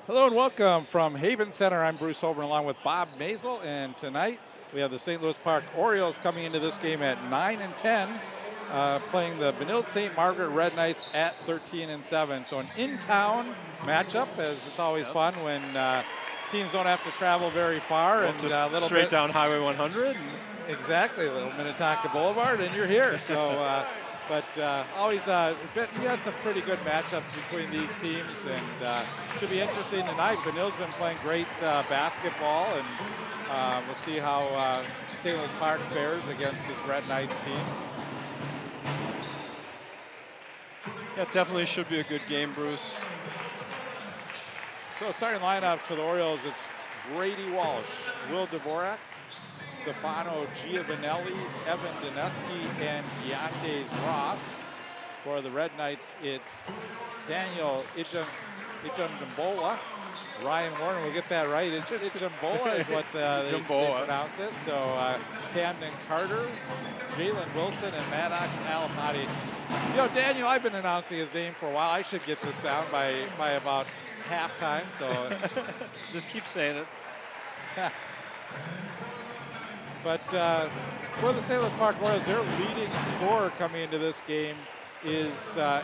Hello and welcome from Haven Center. I'm Bruce Holborn along with Bob Mazel, and tonight we have the St. Louis Park Orioles coming into this game at 9 and 10, playing the Benilde-St. Margaret Red Knights at 13 and 7. So an in-town matchup, as it's always Yep. fun when teams don't have to travel very far. Well, And just a little straight bit down Highway 100. exactly, a little Minnetonka Boulevard, and you're here. So. But always, we had some pretty good matchups between these teams, and should be interesting tonight. Benilde's been playing great basketball, and we'll see how St. Louis Park fares against this Red Knights team. Yeah, definitely should be a good game, Bruce. So starting lineups for the Orioles, it's Brady Walsh, Will Dvorak, Stefano Giovanelli, Evan Dineski, and Yates Ross. For the Red Knights, it's Daniel Ijambola, Ryan Warner. We'll get that right. Ijambola is what they pronounce it. So Camden Carter, Jalen Wilson, and Maddox Alapati. You know, Daniel, I've been announcing his name for a while. I should get this down by about halftime. So just keep saying it. But for the St. Louis Park Orioles, their leading scorer coming into this game is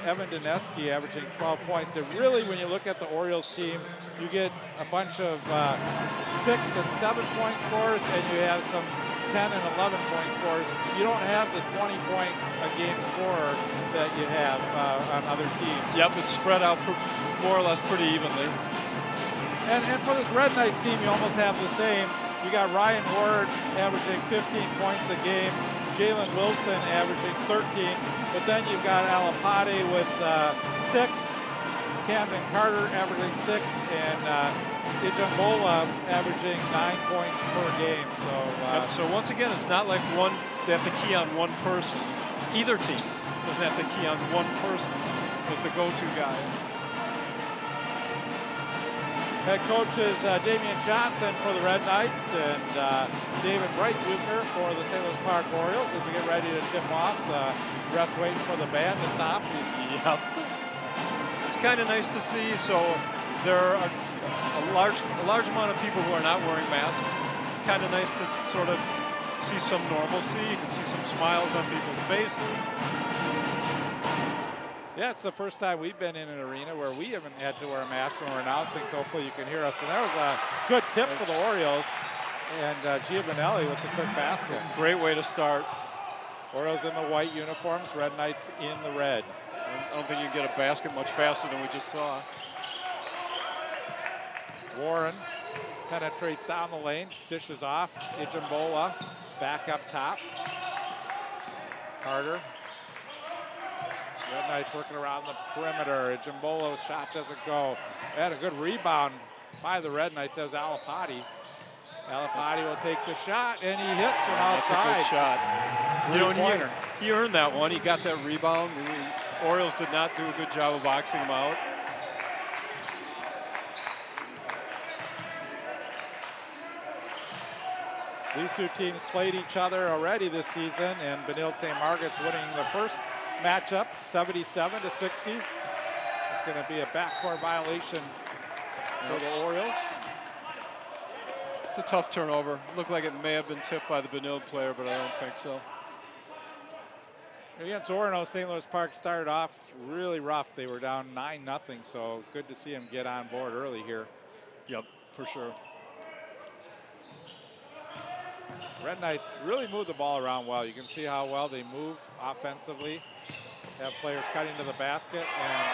Evan Dineski, averaging 12 points. And really, when you look at the Orioles team, you get a bunch of 6 and 7 point scorers, and you have some 10 and 11 point scorers. You don't have the 20-point a game scorer that you have on other teams. Yep, it's spread out more or less pretty evenly. And for this Red Knights team, you almost have the same. You got Ryan Ward averaging 15 points a game, Jalen Wilson averaging 13, but then you've got Alapati with 6, Camden Carter averaging 6, and Ijambola averaging 9 points per game. So once again, it's not like they have to key on one person. Either team doesn't have to key on one person as the go-to guy. Head coach is Damian Johnson for the Red Knights, and David Breitbucher for the St. Louis Park Orioles. As we get ready to tip off, the ref's waiting for the band to stop. Yep. It's kind of nice to see. So there are a large amount of people who are not wearing masks. It's kind of nice to sort of see some normalcy. You can see some smiles on people's faces. Yeah, it's the first time we've been in an arena where we haven't had to wear a mask when we're announcing, so hopefully you can hear us. And that was a good tip for the Orioles. And Giovanelli with the quick basket. Great way to start. Orioles in the white uniforms, Red Knights in the red. I don't think you can get a basket much faster than we just saw. Warren penetrates down the lane, dishes off. Ijambola back up top. Carter. Red Knights working around the perimeter. Ijambola's shot doesn't go. They had a good rebound by the Red Knights as Alapati. Alapati will take the shot, and he hits from outside. That's a good shot. He earned that one. He got that rebound. The Orioles did not do a good job of boxing him out. These two teams played each other already this season, and Benilde-St. Margaret's winning the first matchup 77-60. It's going to be a backcourt violation for the Orioles. It's a tough turnover. Looked like it may have been tipped by the Benilde player, but I don't think so. Against Orono, St. Louis Park started off really rough. They were down 9-0, so good to see them get on board early here. Yep, for sure. Red Knights really move the ball around well. You can see how well they move offensively. Have players cutting to the basket, and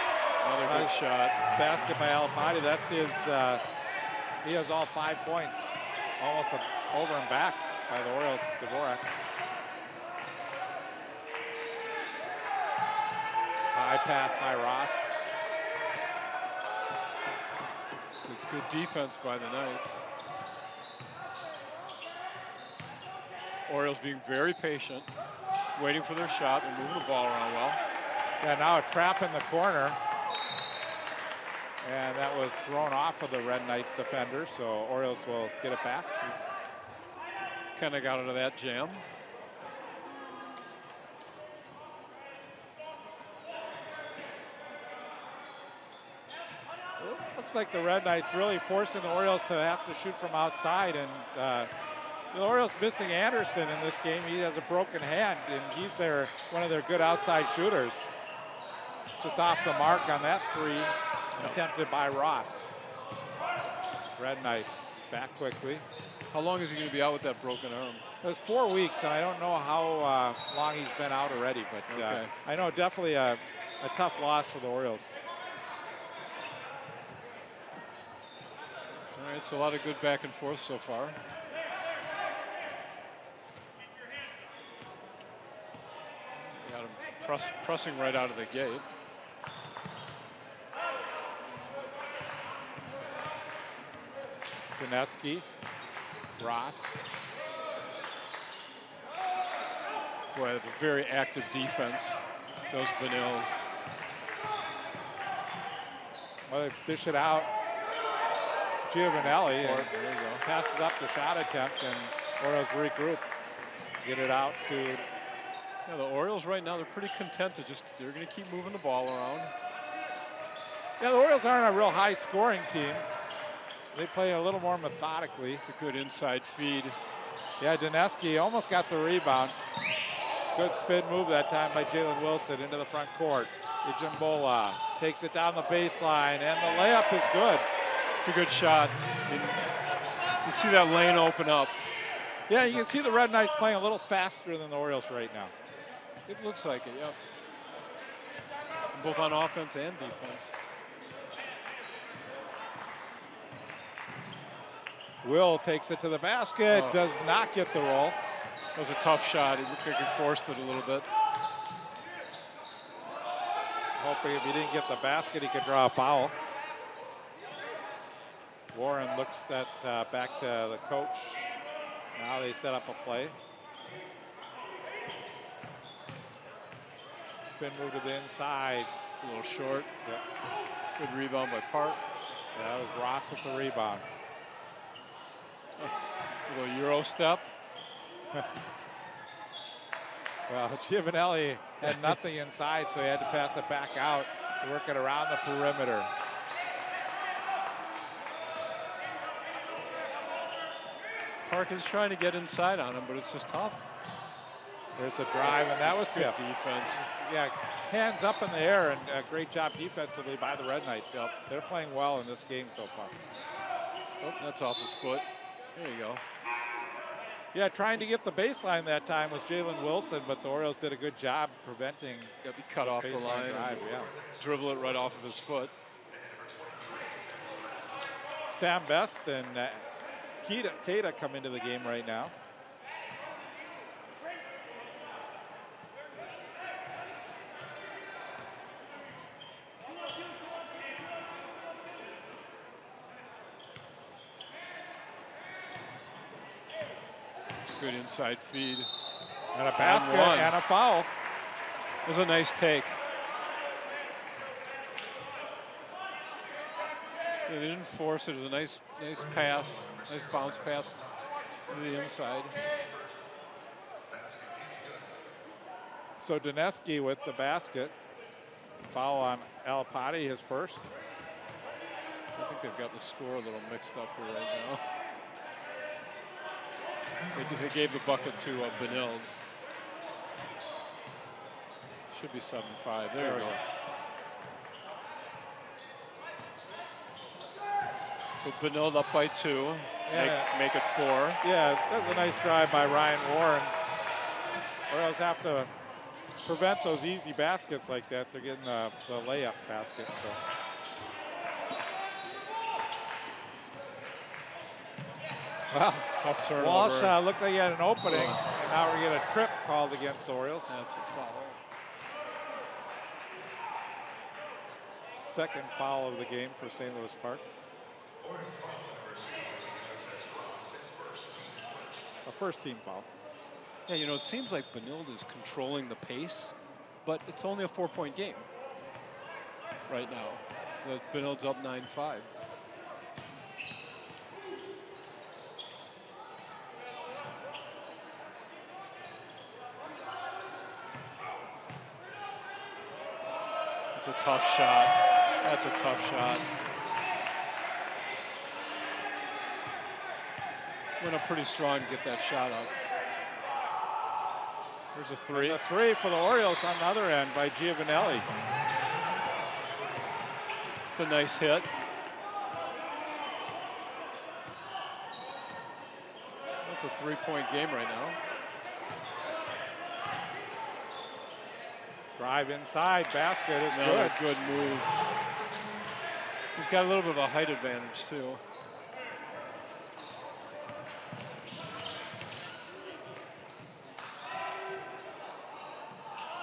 another good shot. Basket by Alapati. That's his. He has all 5 points, almost over and back by the Orioles. Dvorak. High pass by Ross. It's good defense by the Knights. Orioles being very patient, waiting for their shot and moving the ball around well. Yeah, now a trap in the corner. And that was thrown off of the Red Knights defender, so Orioles will get it back. Kind of got out of that jam. Looks like the Red Knights really forcing the Orioles to have to shoot from outside, and the Orioles missing Anderson in this game. He has a broken hand, and he's one of their good outside shooters. Just off the mark on that three, attempted by Ross. Red Knights back quickly. How long is he going to be out with that broken arm? It was 4 weeks, and I don't know how long he's been out already, but I know definitely a tough loss for the Orioles. All right, so a lot of good back and forth so far. Got him pressing right out of the gate. Daneski, Ross. Boy, a very active defense. Does Benilde. Well, they dish it out. Giovanelli There you go. passes up the shot attempt, and Orioles regroup. Get it out to. Yeah, the Orioles right now, they're pretty content to they're going to keep moving the ball around. Yeah, the Orioles aren't a real high scoring team. They play a little more methodically. It's a good inside feed. Yeah, Daneski almost got the rebound. Good spin move that time by Jalen Wilson into the front court. Ijimbola takes it down the baseline, and the layup is good. It's a good shot. You see that lane open up. Yeah, you can see the Red Knights playing a little faster than the Orioles right now. It looks like it, yep. Both on offense and defense. Will takes it to the basket, does not get the roll. That was a tough shot. It looked like he forced it a little bit. Hoping if he didn't get the basket, he could draw a foul. Warren looks at back to the coach. Now they set up a play. Spin move to the inside. It's a little short. Yep. Good rebound by Park. Yeah, that was Ross with the rebound. A little Euro step. Well, Giovanelli had nothing inside, so he had to pass it back out to work it around the perimeter. Park is trying to get inside on him, but it's just tough. There's a drive, and that was good tipped. defense. Yeah, hands up in the air, and a great job defensively by the Red Knights. Yep. They're playing well in this game so far. Oh, that's off his foot. There you go. Yeah, trying to get the baseline that time was Jalen Wilson, but the Orioles did a good job preventing. Yep, he cut off the line. Drive, yeah. Dribble it right off of his foot. Sam Best and Keita come into the game right now. Good inside feed. And a basket and a foul. It was a nice take. Yeah, they didn't force it. It was a nice pass, nice bounce pass to the inside. So Daneski with the basket. Foul on Alapati, his first. I think they've got the score a little mixed up here right now. They gave the bucket to Benilde. Should be 7-5. There we go. So Benilde up by 2. Make it 4. Yeah, that was a nice drive by Ryan Warren. Orioles have to prevent those easy baskets like that. They're getting the layup basket. So. Well, tough turnover. Walsh looked like he had an opening, and now we're getting a trip called against the Orioles. That's a foul. Second foul of the game for St. Louis Park. A first team foul. Yeah, you know, it seems like Benilde is controlling the pace, but it's only a 4-point game right now. Benilde's up 9-5. It's a tough shot. That's a tough shot. went up pretty strong to get that shot up. There's a three. And the three for the Orioles on the other end by Giovanelli. It's a nice hit. It's a 3-point game right now. Drive inside, basket is Another good. good move. He's got a little bit of a height advantage too.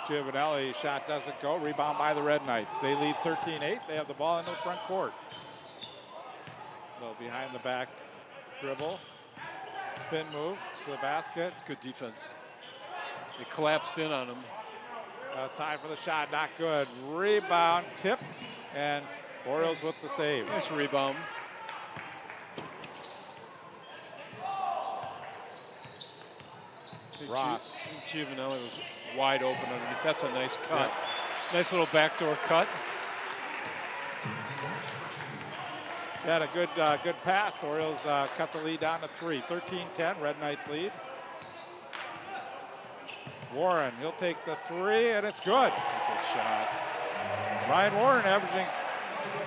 Giovanelli shot doesn't go. Rebound by the Red Knights. They lead 13-8. They have the ball in the front court. So behind the back dribble. Spin move to the basket. It's good defense. They collapsed in on him. Outside for the shot, not good. Rebound, tipped, and Orioles with the save. Nice rebound. Ross. Giovanelli was wide open underneath. That's a nice cut. Yeah. Nice little backdoor cut. Had a good pass. Orioles cut the lead down to 3. 13-10, Red Knights lead. Warren, he'll take the 3, and it's good. That's a good shot. Ryan Warren averaging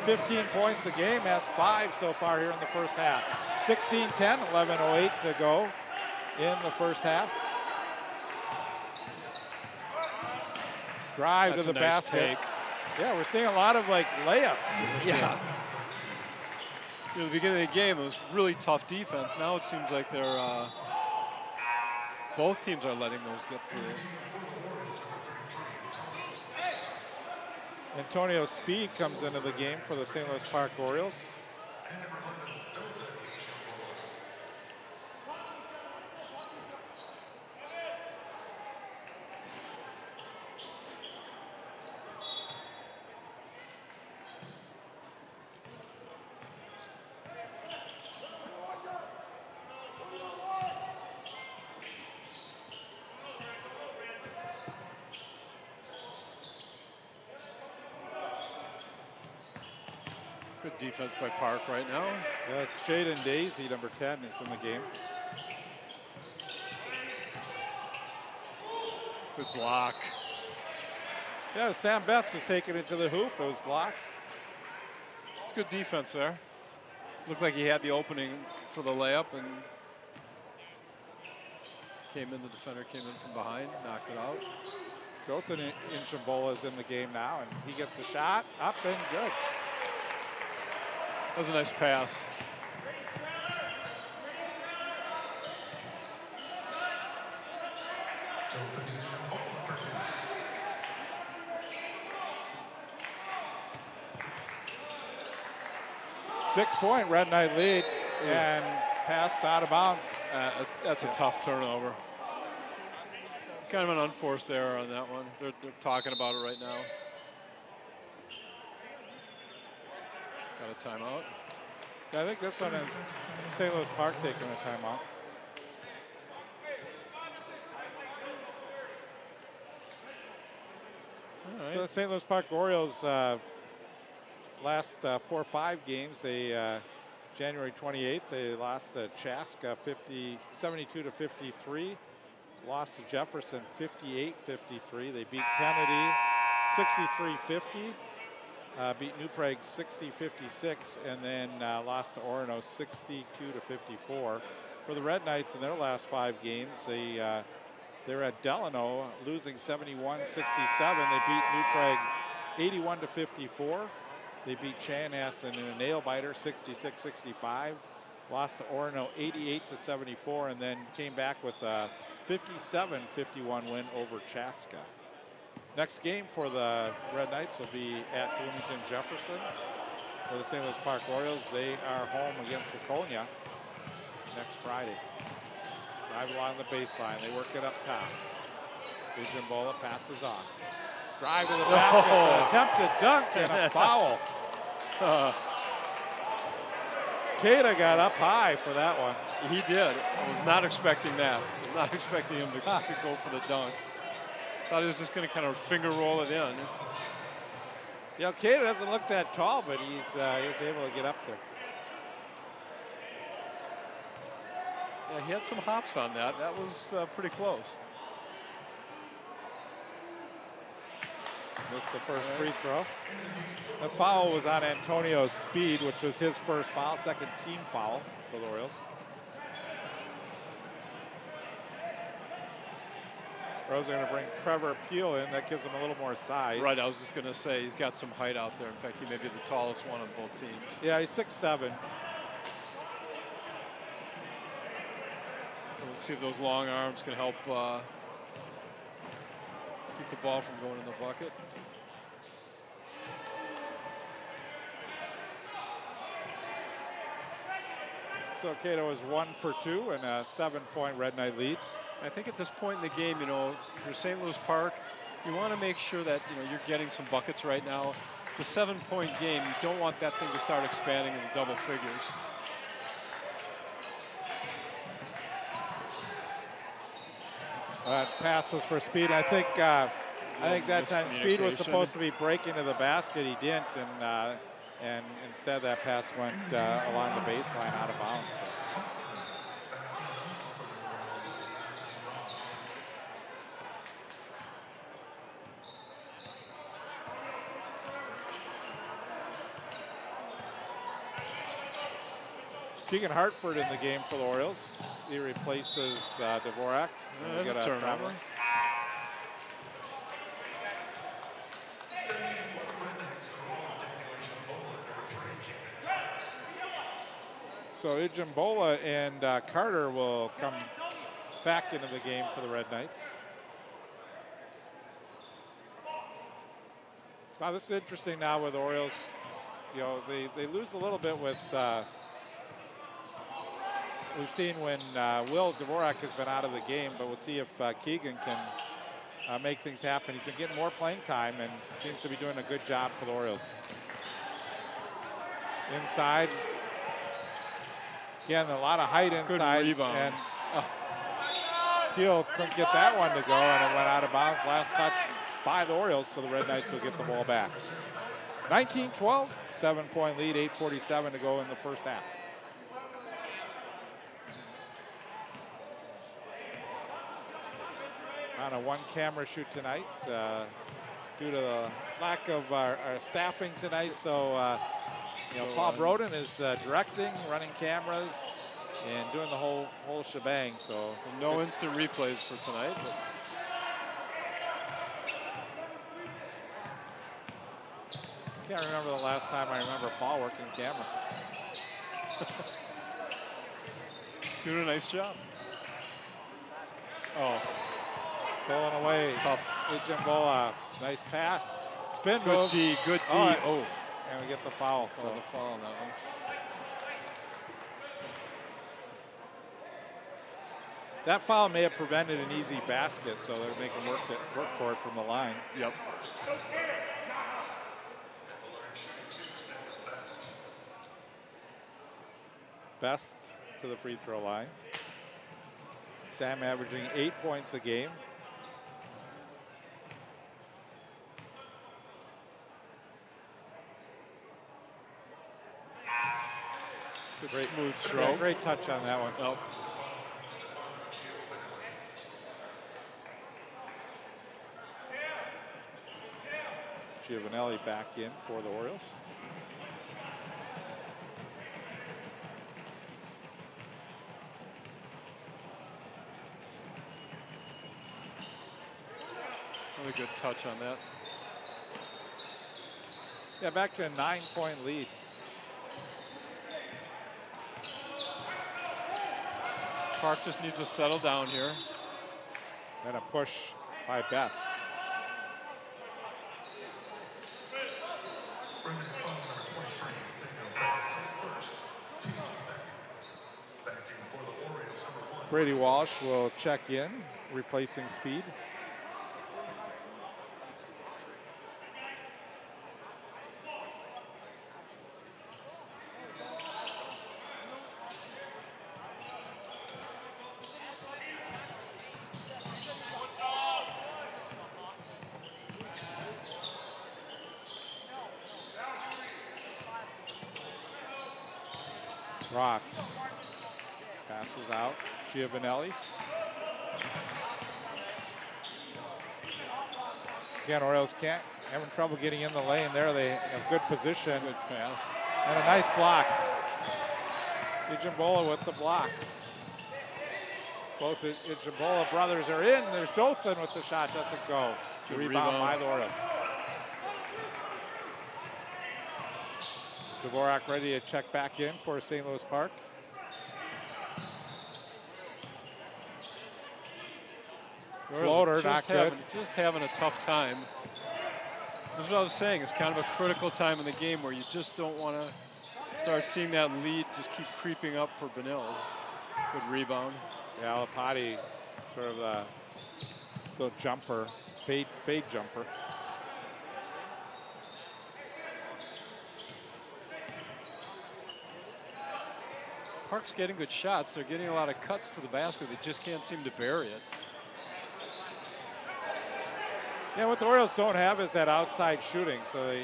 15 points a game, has 5 so far here in the first half. 16-10, 11:08 to go in the first half. Drive That's to the a nice basket. take. Yeah, we're seeing a lot of like layups. Yeah. At the beginning of the game, it was really tough defense. Now it seems like they're both teams are letting those get through. Antonio Speed comes into the game for the St. Louis Park Orioles. Good defense by Park right now. That's Jaden Daisy, number 10, is in the game. Good block. Yeah, Sam Best was taken into the hoop. It was blocked. It's good defense there. Looked like he had the opening for the layup and came in. The defender came in from behind, knocked it out. Gothan Inchambola is in the game now, and he gets the shot up and good. That was a nice pass. Six-point Red Knight lead, and pass out of bounds. That's a tough turnover. Kind of an unforced error on that one. They're talking about it right now. Got a timeout. Yeah, I think this one is St. Louis Park taking a timeout. All right. So the St. Louis Park Orioles last 4 or 5 games, they January 28th, they lost to Chaska 72-53. Lost to Jefferson 58-53. They beat Kennedy 63-50. Beat New Prague 60-56, and then lost to Orono 62-54. For the Red Knights in their last 5 games, they're at Delano losing 71-67. They beat New Prague 81-54. They beat Chanhassen in a nail biter 66-65. Lost to Orono 88-74, and then came back with a 57-51 win over Chaska. Next game for the Red Knights will be at Bloomington Jefferson. For the St. Louis Park Orioles, they are home against Waconia next Friday. Drive along the baseline. They work it up top. Inchambola passes off. Drive to the basket. Attempted dunk and a foul. Keita got up high for that one. He did. I was not expecting that. I was not expecting him to go for the dunk. Thought he was just going to kind of finger roll it in. You know, Keita doesn't look that tall, but he was able to get up there. Yeah, he had some hops on that. That was pretty close. Missed the first free throw. The foul was on Antonio's Speed, which was his first foul, second team foul for the Orioles. Orioles are going to bring Trevor Peel in. That gives him a little more size. Right, I was just going to say, he's got some height out there. In fact, he may be the tallest one on both teams. Yeah, he's 6'7". So let's see if those long arms can help keep the ball from going in the bucket. So Cato is 1 for 2 and a 7-point Red Knight lead. I think at this point in the game, you know, for St. Louis Park, you want to make sure that, you know, you're getting some buckets right now. It's a 7-point game. You don't want that thing to start expanding into double figures. Pass was for Speed. I think that time Speed was supposed to be breaking to the basket. He didn't, and instead that pass went along the baseline out of bounds. Keegan Hartford in the game for the Orioles. He replaces Dvorak. There's a turnover. So Ijambola and Carter will come back into the game for the Red Knights. Wow, this is interesting now with the Orioles. You know, they lose a little bit with. We've seen when Will Dvorak has been out of the game, but we'll see if Keegan can make things happen. He's been getting more playing time and seems to be doing a good job for the Orioles. Inside. Again, a lot of height inside. Good rebound. And Peel couldn't get that one to go, and it went out of bounds. Last touch by the Orioles, so the Red Knights will get the ball back. 19-12, 7-point lead, 8:47 to go in the first half. On a one-camera shoot tonight due to the lack of our staffing tonight. So, you know, Paul Broden is directing, running cameras, and doing the whole shebang. So no instant replays for tonight. But can't remember the last time I remember Paul working camera. doing a nice job. Oh. Stolen away. Tough. Ijambola, nice pass. Spin Good move. D, good D. Oh. And we get the foul. Oh, the foul on that one. That foul may have prevented an easy basket, so they're making work for it from the line. Yep. Best to the free throw line. Sam averaging 8 points a game. Good smooth stroke. Yeah, great touch on that one. Nope. Giovanelli back in for the Orioles. Really good touch on that. Yeah, back to a 9-point lead. Park just needs to settle down here. And a push by Best. Brady Walsh will check in, replacing Speed. Ross Passes out. Giovanelli. Again, Orioles having trouble getting in the lane there. They have good position. Good pass. And a nice block. Ijambola with the block. Both Ijambola brothers are in. There's Dothan with the shot. Doesn't go. Good Rebound by the Orioles. Dvorak ready to check back in for St. Louis Park. Floater, not good. Just having a tough time. This is what I was saying. It's kind of a critical time in the game where you just don't want to start seeing that lead just keep creeping up for Benilde. Good rebound. Yeah, Lapati, sort of the little jumper, fade jumper. Park's getting good shots. They're getting a lot of cuts to the basket. They just can't seem to bury it. Yeah, what the Orioles don't have is that outside shooting. So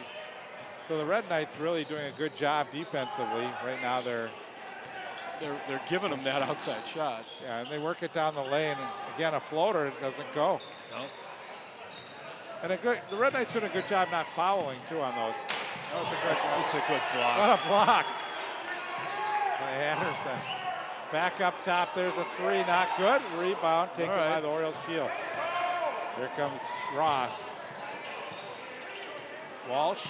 the Red Knights really doing a good job defensively. Right now they're giving them that outside shot. Yeah, and they work it down the lane. And again, a floater doesn't go. No. And the Red Knights doing a good job not fouling too on those. That was a good one. It's a good block. What a block by Anderson. Back up top, there's a three, not good. Rebound taken by the Orioles Peel. Here comes Ross. Walsh.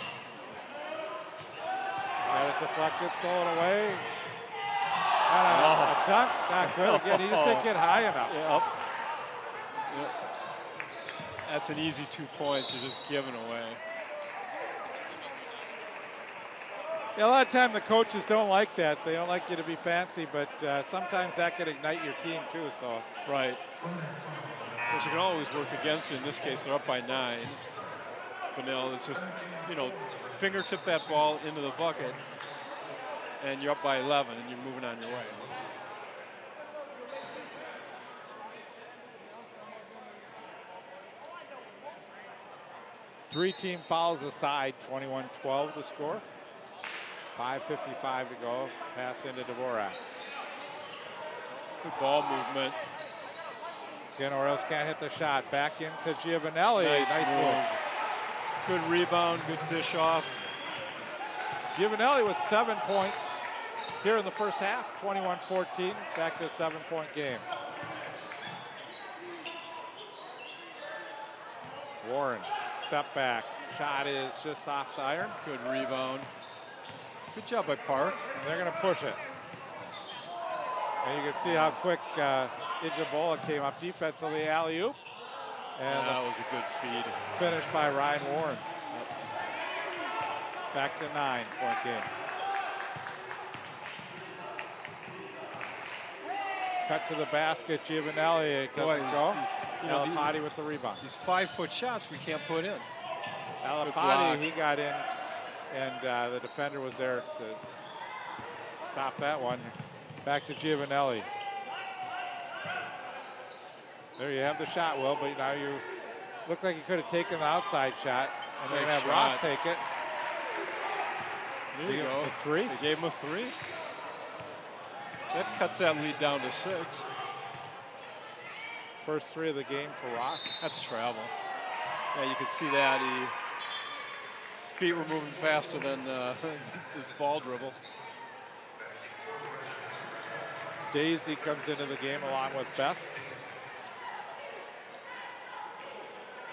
Got it deflected, stolen away. And a dunk, not good. Again, he just didn't get high enough. Yep. That's an easy 2 points. You're just giving away. Yeah, a lot of times the coaches don't like that. They don't like you to be fancy, but sometimes that can ignite your team too. So. Right. Which you can always work against you. In this case, they're up by 9. Benilde, it's just, fingertip that ball into the bucket, and you're up by 11, and you're moving on your way. Three team fouls aside, 21-12 to score. 5:55 to go. Pass into Dvorak. Good ball movement. Again, Orioles can't hit the shot. Back into Giovanelli. Nice move. Good rebound, good dish off. Giovanelli with 7 points here in the first half, 21-14. Back to a 7-point game. Warren, step back. Shot is just off the iron. Good rebound. Good job by Park. And they're going to push it. And you can see how quick Ijambola came up defensively, alley-oop. And that was a good feed. Finished by Ryan Warren. Back to 9-point game. Cut to the basket, Giovanelli, it doesn't go. Alapati with the rebound. These 5-foot shots we can't put in. Alapati, he got in, and the defender was there to stop that one. Back to Giovanelli. There you have the shot, Will, but now you look like you could have taken the outside shot, and they're going to have Ross take it. There you go. A three? They gave him a 3. That cuts that lead down to 6. First 3 of the game for Ross. That's travel. Yeah, you can see that. His feet were moving faster than his ball dribble. Daisy comes into the game along with Best.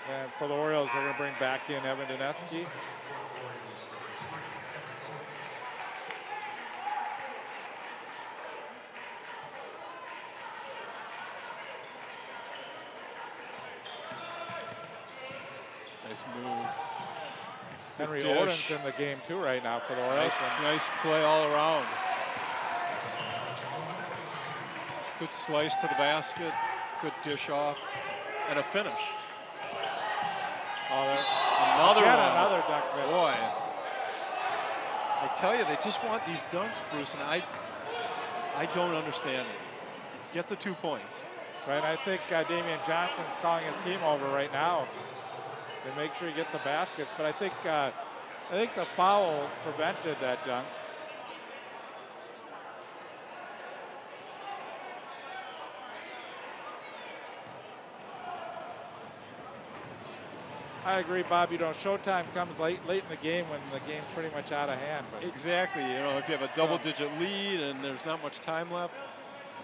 And for the Orioles, they're going to bring back in Evan Dineski. Nice move. Henry Oden's in the game too right now for the Orioles. Nice play all around. Good slice to the basket, good dish off, and a finish. Oh, another dunk miss. Boy, I tell you, they just want these dunks, Bruce, and I don't understand it. Get the 2 points. Right, I think Damian Johnson's calling his team over right now to make sure he gets the baskets. But I think the foul prevented that dunk. I agree, Bob. You know, showtime comes late in the game when the game's pretty much out of hand. But Exactly. You know, if you have a double-digit lead and there's not much time left,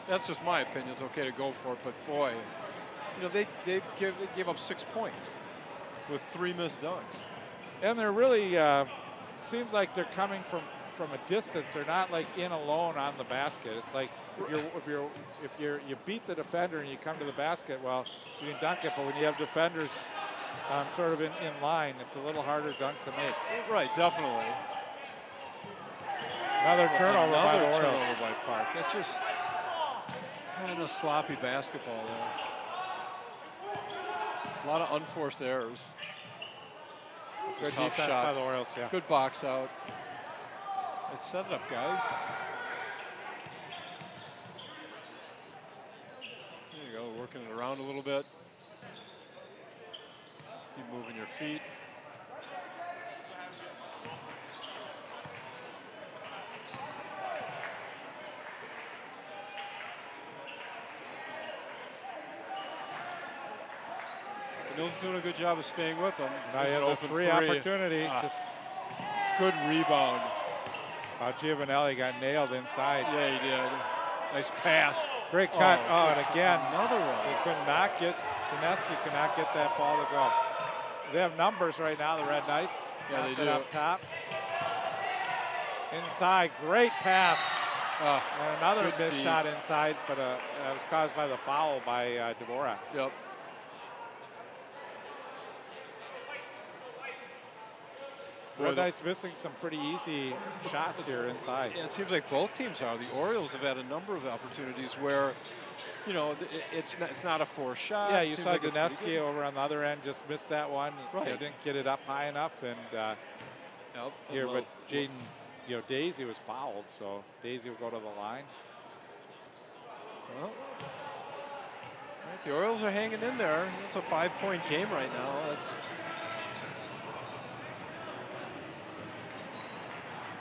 that's just my opinion. It's okay to go for it. But boy, you know, they gave up 6 points with 3 missed dunks. and they're really seems like they're coming from a distance. They're not like in alone on the basket. It's like if you beat the defender and you come to the basket, well, you can dunk it. But when you have defenders sort of in line, it's a little harder dunk to make. Right, definitely. Another turnover by the Orioles. Turnover by Park. That's just kind of sloppy basketball there. A lot of unforced errors. It's Good a tough defense shot by the Orioles, yeah. Good box out. Let's set it up, guys. There you go, working it around a little bit. Let's keep moving your feet. Benilde's doing a good job of staying with them. Now he has a free opportunity. Just good rebound. Giovanelli got nailed inside. Yeah, he did. Nice pass. Great cut. Oh, and again, another one. They could not get, Dineski could not get that ball to go. They have numbers right now, the Red Knights. Yeah, they do. Up top. Inside, great pass. And another missed shot inside, but that was caused by the foul by Dvorak. Yep. Red Knights missing some pretty easy shots here inside. Yeah, it seems like both teams are. The Orioles have had a number of opportunities where, you know, it's not a forced shot. Yeah, you saw Dineski over on the other end just missed that one. Right. You know, didn't get it up high enough, and here, but Jaden, you know, Daisy was fouled, so Daisy will go to the line. Well, right, the Orioles are hanging in there. It's a 5-point game right now.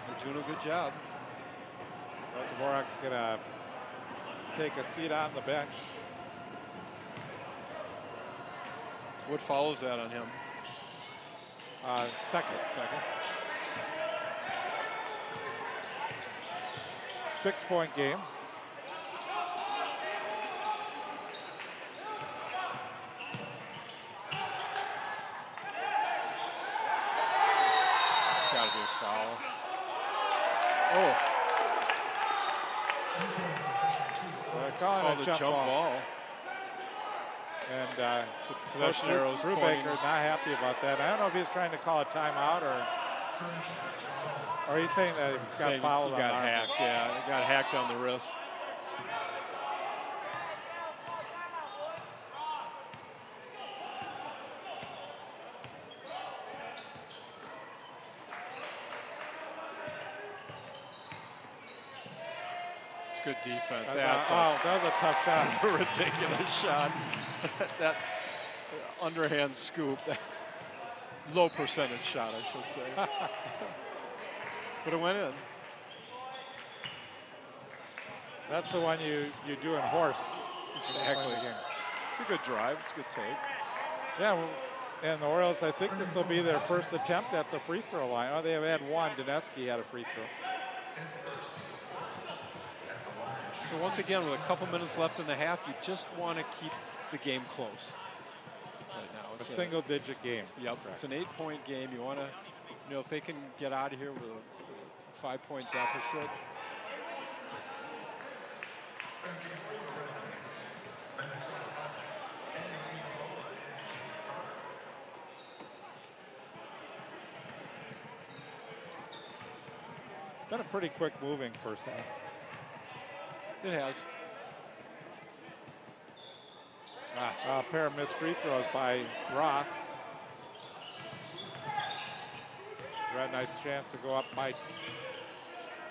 They're doing a good job. Dvorak's gonna take a seat on the bench. What follows that on him? Second. 6-point game. It's got to be a foul. Oh. They're calling a jump ball. And possession arrows Brubaker not happy about that. I don't know if he's trying to call a timeout or he's saying that he got fouled on the arm. Hacked, yeah. He got hacked on the wrist. It's good defense. That was a tough shot. It's a ridiculous shot. That underhand scoop. Low percentage shot, I should say. But it went in. That's the one you do in horse. Exactly. It's a good drive. It's a good take. Yeah, and the Orioles, I think this will be their first attempt at the free throw line. Oh, they have had one. Dineski had a free throw. So once again, with a couple minutes left in the half, you just want to keep the game close. Right now, it's a single-digit game. Yep, correct. It's an 8-point game. You want to, you know, if they can get out of here with a 5-point deficit. Been a pretty quick moving first half. It has. A pair of missed free throws by Ross. Red Knights' chance to go up by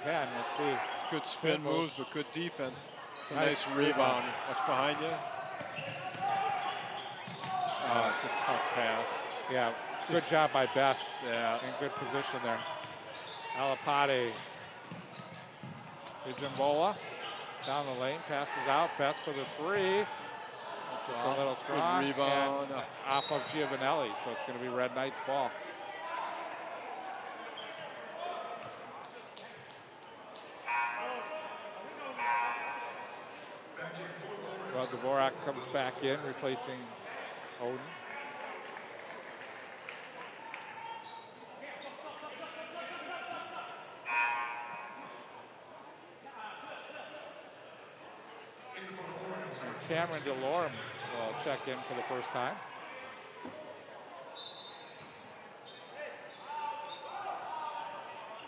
10. Let's see. It's good spin moves, but good defense. It's a nice rebound. Watch behind you. It's a tough pass. Yeah, good job by Best. Yeah. In good position there. Alapati. Jimbola down the lane, passes out. Best for the three. Just a little strong. Good rebound. And off of Giovanelli, so it's going to be Red Knights ball. Well, Dvorak comes back in, replacing Odin. Cameron DeLorme will check in for the first time.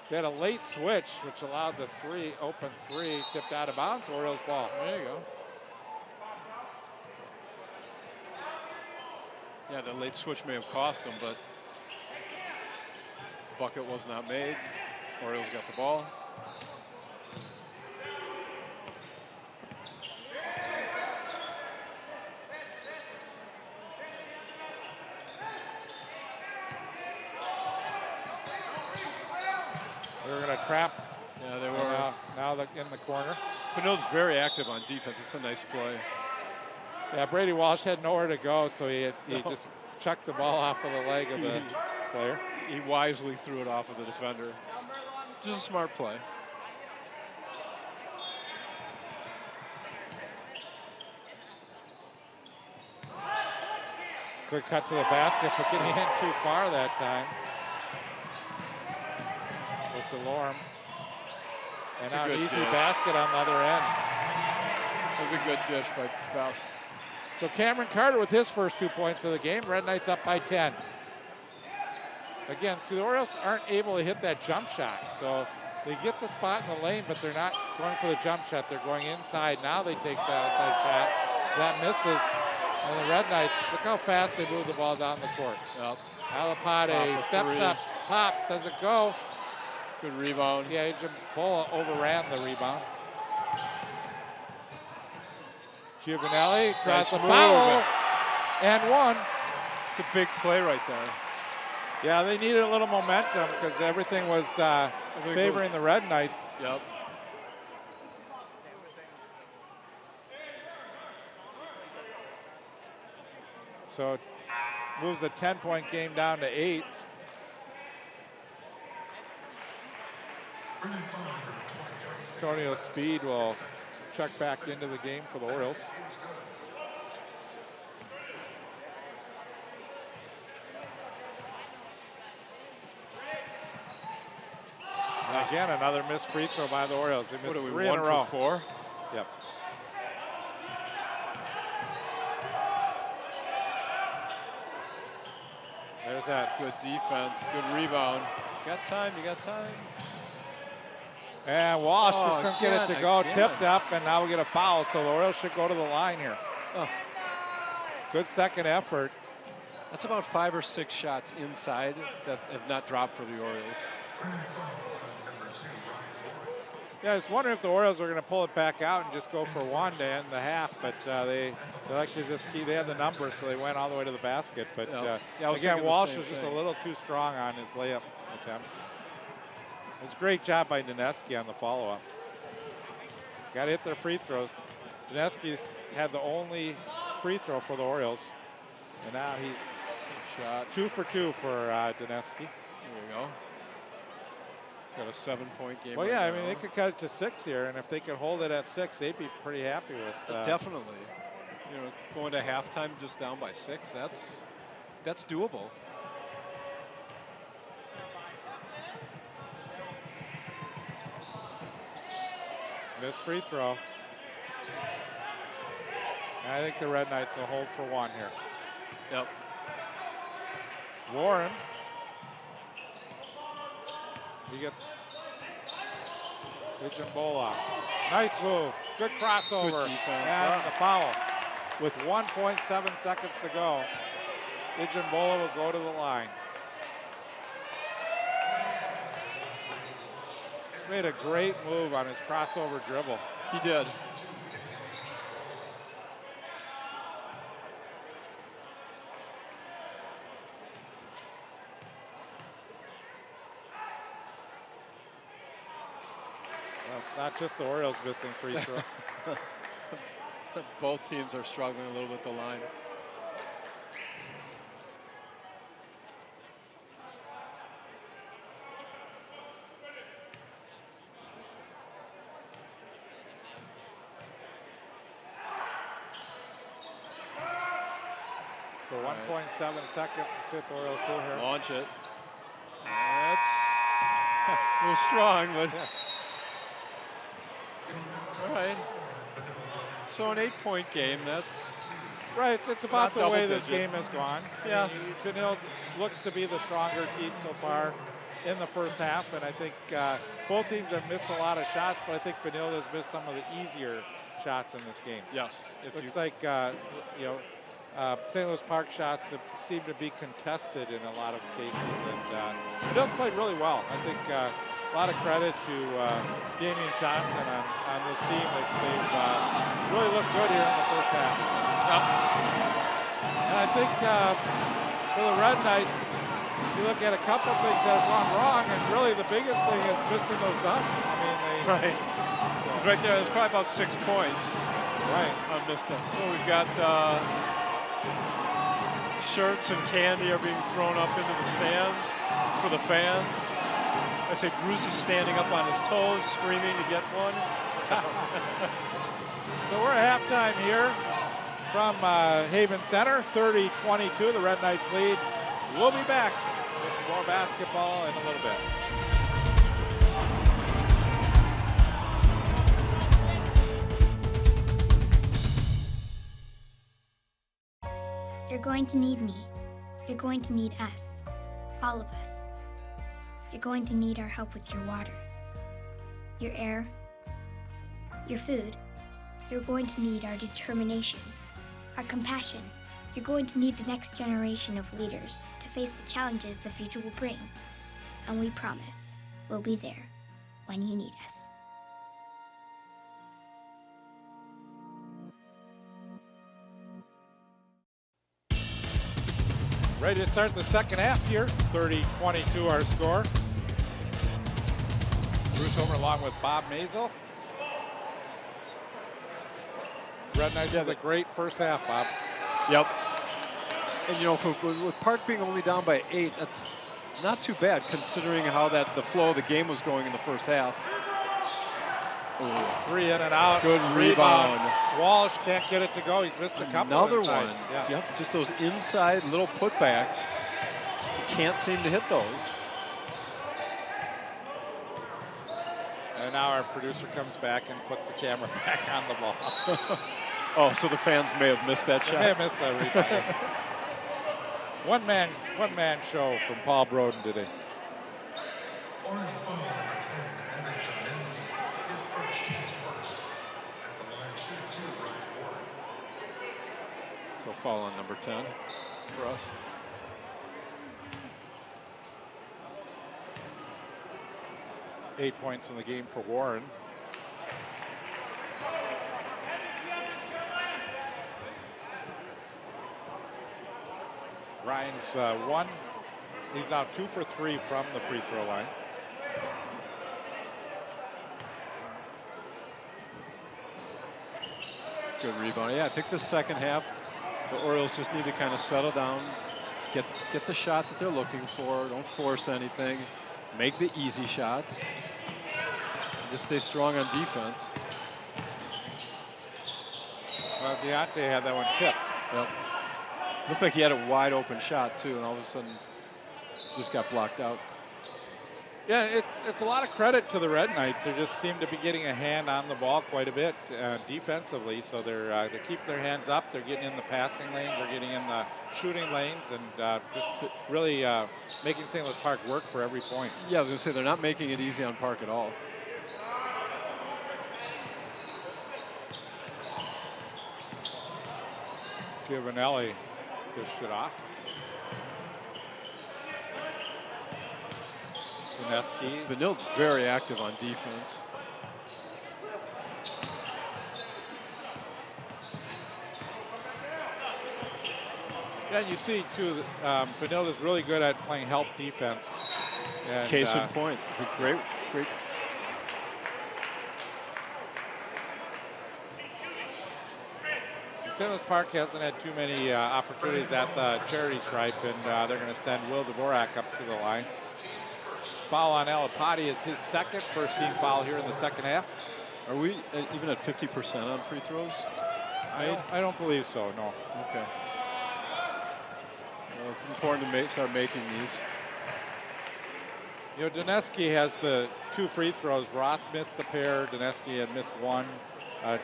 They had a late switch, which allowed the open three, tipped out of bounds, Orioles ball. There you go. Yeah, the late switch may have cost them, but the bucket was not made. Orioles got the ball. They were going to trap. Yeah, they were. Now in the corner. Benilde's very active on defense. It's a nice play. Yeah, Brady Walsh had nowhere to go, so he just chucked the ball off of the leg of the player. He wisely threw it off of the defender. Just a smart play. Good cut to the basket, but getting in too far that time. With DeLorme. And now an easy basket on the other end. That was a good dish by Faust. So Cameron Carter with his first 2 points of the game. Red Knights up by 10. Again, so the Orioles aren't able to hit that jump shot. So they get the spot in the lane, but they're not going for the jump shot. They're going inside. Now they take the outside shot. That misses. And the Red Knights, look how fast they move the ball down the court. Yep. Alapade steps up, pops, does it go? Good rebound. Yeah, Bola overran the rebound. Giovanelli tries a foul and one. It's a big play right there. Yeah, they needed a little momentum because everything was favoring the Red Knights. Yep. So it moves a 10-point game down to 8. Antonio Speed will check back into the game for the Orioles. And again, another missed free throw by the Orioles. They missed 3 in a row. 4? Yep. There's that. Good defense, good rebound. You got time, you got time. And Walsh just couldn't get it to go. Tipped up, and now we get a foul, so the Orioles should go to the line here. Oh. Good second effort. That's about 5 or 6 shots inside that have not dropped for the Orioles. Yeah, I was wondering if the Orioles are going to pull it back out and just go for one to end the half, but they like to just keep. They had the numbers, so they went all the way to the basket. But again, Walsh was just a little too strong on his layup attempt. It was a great job by Dineski on the follow-up. Got to hit their free throws. Dineski's had the only free throw for the Orioles, and now he's shot 2 for 2 for Dineski. There you go. Got a 7-point game. Well, yeah, I mean, they could cut it to 6 here, and if they could hold it at 6, they'd be pretty happy with. Definitely, you know, going to halftime just down by 6. That's doable. This free throw. And I think the Red Knights will hold for 1 here. Yep. Warren. He gets Ijambola. Nice move. Good crossover. Good defense. And the foul. With 1.7 seconds to go, Ijambola will go to the line. Made a great move on his crossover dribble. He did. Well, it's not just the Orioles missing free throws. Both teams are struggling a little bit at the line. So 1.7 seconds to hit the Orioles through here. Launch it. That's a little strong, but all right. So an 8-point game. That's right. It's about the way this digits. game has gone. Yeah. Benilde looks to be the stronger team so far in the first half, and I think both teams have missed a lot of shots, but I think Benilde has missed some of the easier shots in this game. Yes. Looks like St. Louis Park shots seem to be contested in a lot of cases, and Benilde's played really well. I think a lot of credit to Damian Johnson on this team. They've really looked good here in the first half. And I think for the Red Knights, you look at a couple of things that have gone wrong, and really the biggest thing is missing those dunks. I mean, right. Right there, there's probably about 6 points. Right. On missed it. So we've got shirts and candy are being thrown up into the stands for the fans. I say Bruce is standing up on his toes, screaming to get one. So we're at halftime here from Haven Center, 30-22, the Red Knights lead. We'll be back with more basketball in a little bit. You're going to need me. You're going to need us. All of us. You're going to need our help with your water, your air, your food. You're going to need our determination, our compassion. You're going to need the next generation of leaders to face the challenges the future will bring. And we promise we'll be there when you need us. Ready to start the second half here. 30-22 our score. Bruce Homer along with Bob Mazel. Red Knights had a great first half, Bob. Yep. And you know, with Park being only down by 8, that's not too bad considering how the flow of the game was going in the first half. Ooh. 3 in and out. Good rebound. Walsh can't get it to go. He's missed a couple. Another inside. one. Yeah. Yep. Just those inside little putbacks. You can't seem to hit those. And now our producer comes back and puts the camera back on the ball. Oh, so the fans may have missed that shot. They may have missed that rebound. One man show from Paul Broden today. So foul on number 10 for us. Eight points in the game for Warren. Ryan's he's now 2 for 3 from the free throw line. Good rebound. Yeah, I think the second half, the Orioles just need to kind of settle down, get the shot that they're looking for. Don't force anything. Make the easy shots. And just stay strong on defense. Well, Deontay had that one tipped. Yep. Looked like he had a wide open shot too, and all of a sudden just got blocked out. Yeah, it's a lot of credit to the Red Knights. They just seem to be getting a hand on the ball quite a bit defensively. So they're keeping their hands up. They're getting in the passing lanes. They're getting in the shooting lanes, and just really making St. Louis Park work for every point. Yeah, I was gonna say they're not making it easy on Park at all. Giovanelli dished it off. Benilde's very active on defense. Yeah, you see too, Benilde is really good at playing help defense. And, Case in point, it's a great. St. Louis Park hasn't had too many opportunities at the charity stripe, and they're going to send Will Dvorak up to the line. Foul on Alipati is his second, first team foul here in the second half. Are we even at 50% on free throws? I don't believe so, no. Okay. Well, it's important to start making these. You know, Doneski has the 2 free throws. Ross missed the pair. Doneski had missed one.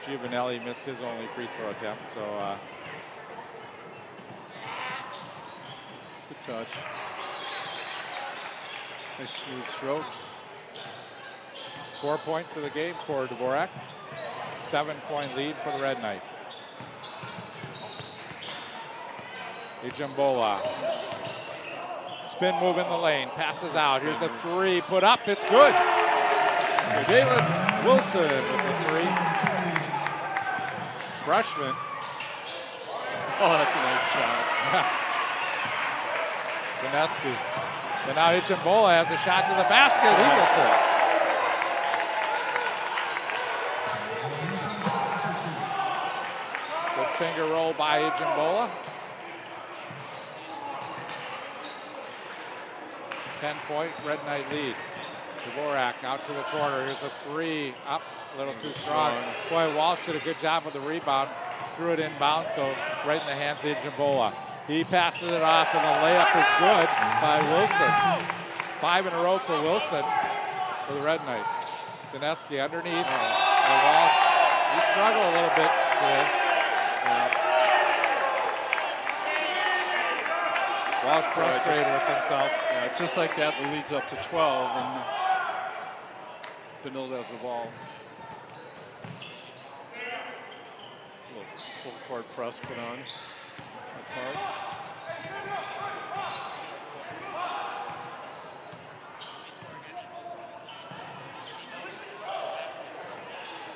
Giovanelli missed his only free throw attempt. So, good touch. Nice smooth stroke. 4 points to the game for Dvorak. 7-point lead for the Red Knights. Ijambola. Spin move in the lane. Passes out. Here's a 3. Put up. It's good. Jalen Wilson with the 3. Freshman. Oh, that's a nice shot. Doneski. And now Ijambola has a shot to the basket. He gets it. Good finger roll by Ijambola. 10-point Red Knight lead. Dvorak out to the corner. Here's a 3. Up, a little too strong. Boy, Walsh did a good job with the rebound. Threw it inbound, so right in the hands of Ijambola. He passes it off, and the layup is good by Wilson. 5 in a row for Wilson for the Red Knights. Doneski underneath. And Walsh, he struggled a little bit today. Walsh frustrated with himself. Yeah, just like that, the lead's up to 12, and Benilde has the ball. A little full court press put on by Park.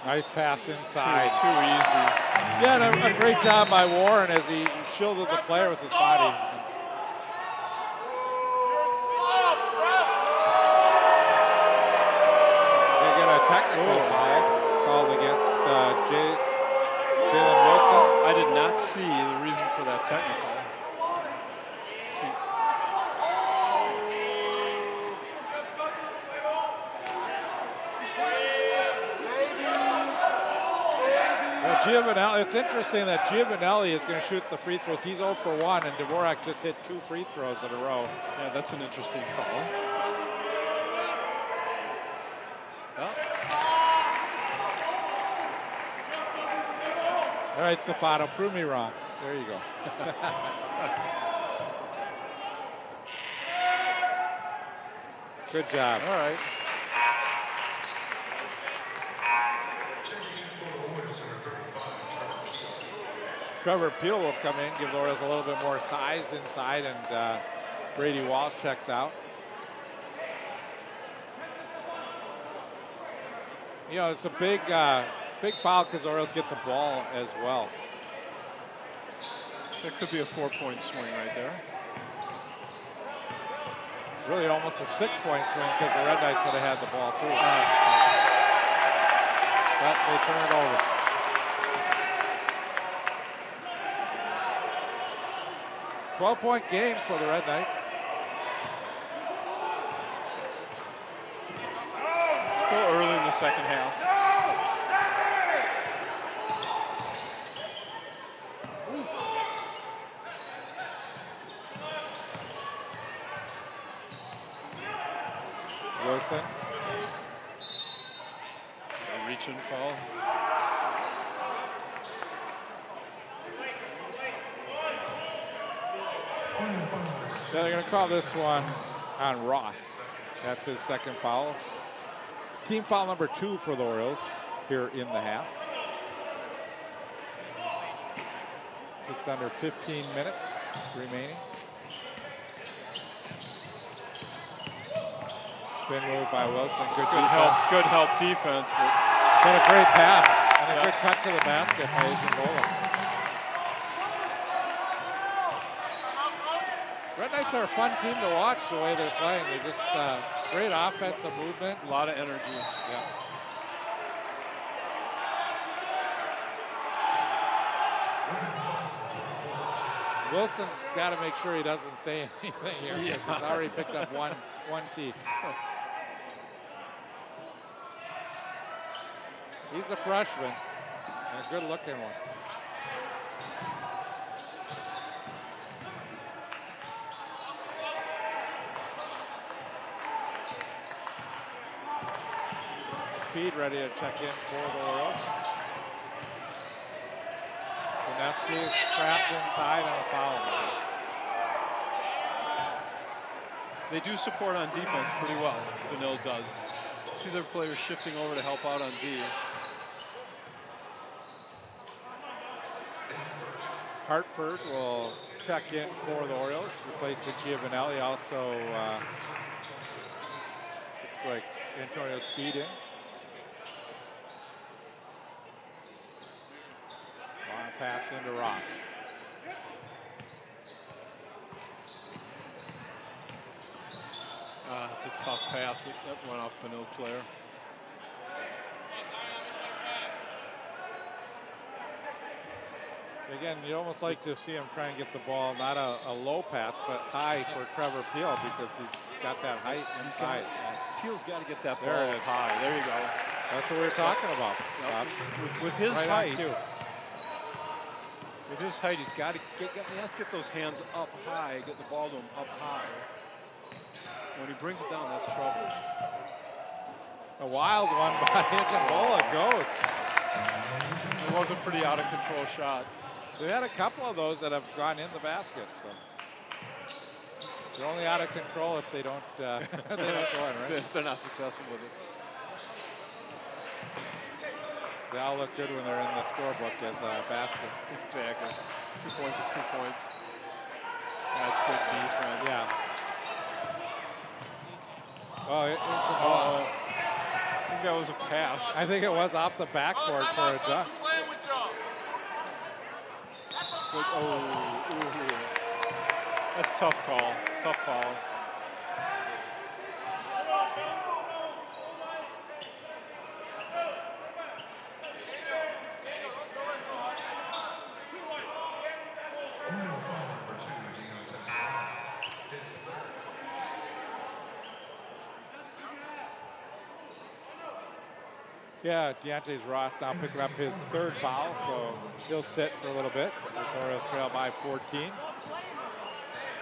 Nice pass inside. Too easy. Yeah, and a great job by Warren as he shielded the player with his body. They get a technical foul called against Jalen Wilson. I did not see the reason for that technical. See. Giovanelli, it's interesting that Giovanelli is going to shoot the free throws. He's 0 for 1, and Dvorak just hit 2 free throws in a row. Yeah, that's an interesting call. Well. All right, Stefano, prove me wrong. There you go. Good job. All right. Trevor Peel will come in, give the Orioles a little bit more size inside, and Brady Walsh checks out. You know, it's a big foul because the Orioles get the ball as well. That could be a 4-point swing right there. Really almost a 6-point swing because the Red Knights would have had the ball too. But they turn it over. A 12-point game for the Red Knights. Still early in the second half. Wilson. A reach and foul. So they're going to call this one on Ross. That's his second foul. Team foul number 2 for the Orioles here in the half. Just under 15 minutes remaining. Spin move by Wilson. Good help defense. But a great pass and a good cut to the basket by Ijambola. Red Knights are a fun team to watch the way they're playing. They just great offensive movement. A lot of energy. Yeah. Wilson's got to make sure he doesn't say anything here. Yeah. He's already picked up one tee. He's a freshman, and a good-looking one. Speed ready to check in for the Orioles. Benesky is trapped inside on a foul. They do support on defense pretty well, Benilde does. See their players shifting over to help out on D. Hartford will check in for the Orioles, replacing Giovanelli. Also, looks like Antonio Speed in. Long pass into Ross. It's a tough pass, but that went off Benilde player. Again, you almost like to see him try and get the ball, not a low pass, but high for Trevor Peel because he's got that height inside. Peel's got to get that There ball it is. high. There you go. That's what we were talking about, Bob. With his Right on height, cue. with his height, he's got to he has to get those hands up high, get the ball to him up high. When he brings it down, that's trouble. A wild one by Hijambola goes. It was a pretty out of control shot. We've had a couple of those that have gone in the basket. So they're only out of control if they don't, they don't go in, right? They're not successful with it. They all look good when they're in the scorebook as a basket. Exactly. 2 points is 2 points. That's good defense. Yeah. Oh, I think that was a pass. I think it was off the backboard for a dunk. That's a tough call. Tough foul. Yeah, Deontay's Ross now picking up his third foul, so he'll sit for a little bit. The Orioles trail by 14.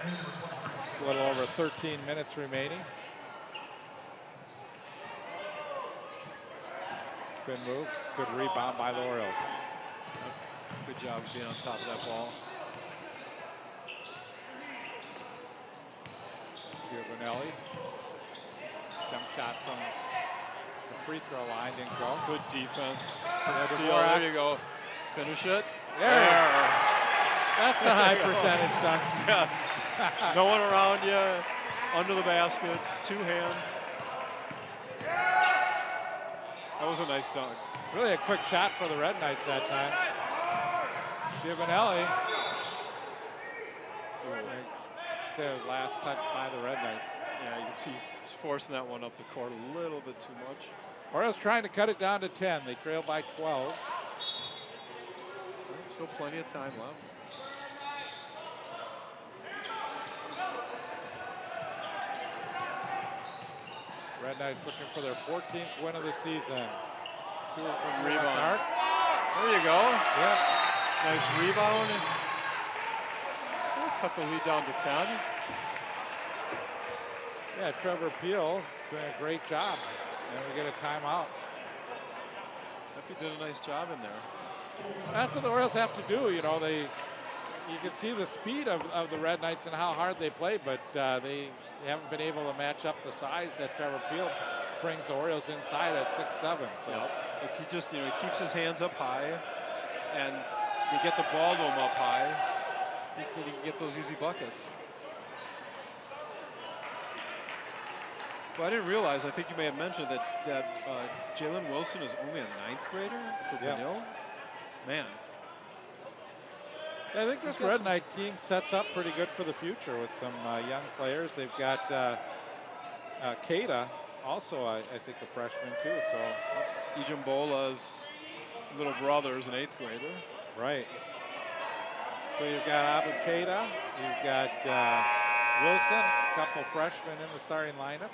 A little over 13 minutes remaining. Spin move, good rebound by the Orioles. Good job of being on top of that ball. Giovanelli. Jump shot from the free throw line didn't go. Good defense. Good Steal. steal. There you go. Finish it. There. That's a high percentage dunk. Yes. No one around you. Under the basket. 2 hands. That was a nice dunk. Really a quick shot for the Red Knights that time. Giovanelli. The last touch by the Red Knights. Yeah, you can see he's forcing that one up the court a little bit too much. Orioles trying to cut it down to 10. They trail by 12. Still plenty of time left. Red Knights looking for their 14th win of the season. Good rebound. There you go. Yeah. Nice rebound. We'll cut the lead down to 10. Yeah, Trevor Peel doing a great job. And we get a timeout. He did a nice job in there. That's what the Orioles have to do. You know, you can see the speed of the Red Knights and how hard they play, but they haven't been able to match up the size that Trevor Peel brings the Orioles inside at 6'7". So yep. If he just, he keeps his hands up high and you get the ball to him up high, he can get those easy buckets. Well, I didn't realize, I think you may have mentioned that Jalen Wilson is only a 9th grader for Benilde. Man. Yeah, I think this Red Knight team sets up pretty good for the future with some young players. They've got Keita, also I think a freshman too. So Ijambola's little brother is an 8th grader. Right. So you've got Abukeda, you've got Wilson, a couple freshmen in the starting lineups,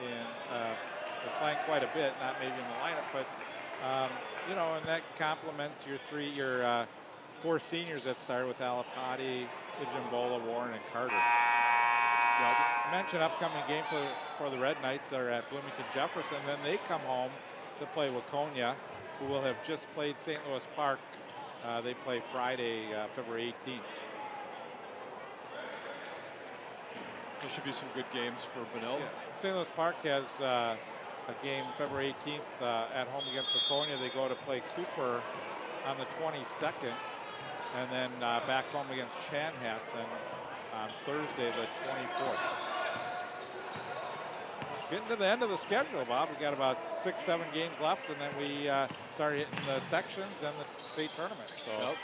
and they're playing quite a bit, not maybe in the lineup, but you know, and that complements your four seniors that started with Alapati, Ijambola, Warren, and Carter. I mentioned upcoming game for the Red Knights are at Bloomington Jefferson. Then they come home to play Waconia, who will have just played St. Louis Park. They play Friday, February 18th. There should be some good games for Benilde. Yeah. St. Louis Park has a game February 18th at home against Waconia. They go to play Cooper on the 22nd, and then back home against Chanhassen on Thursday, the 24th. Getting to the end of the schedule, Bob. We got about 6-7 games left, and then we start hitting the sections and the state tournament. So,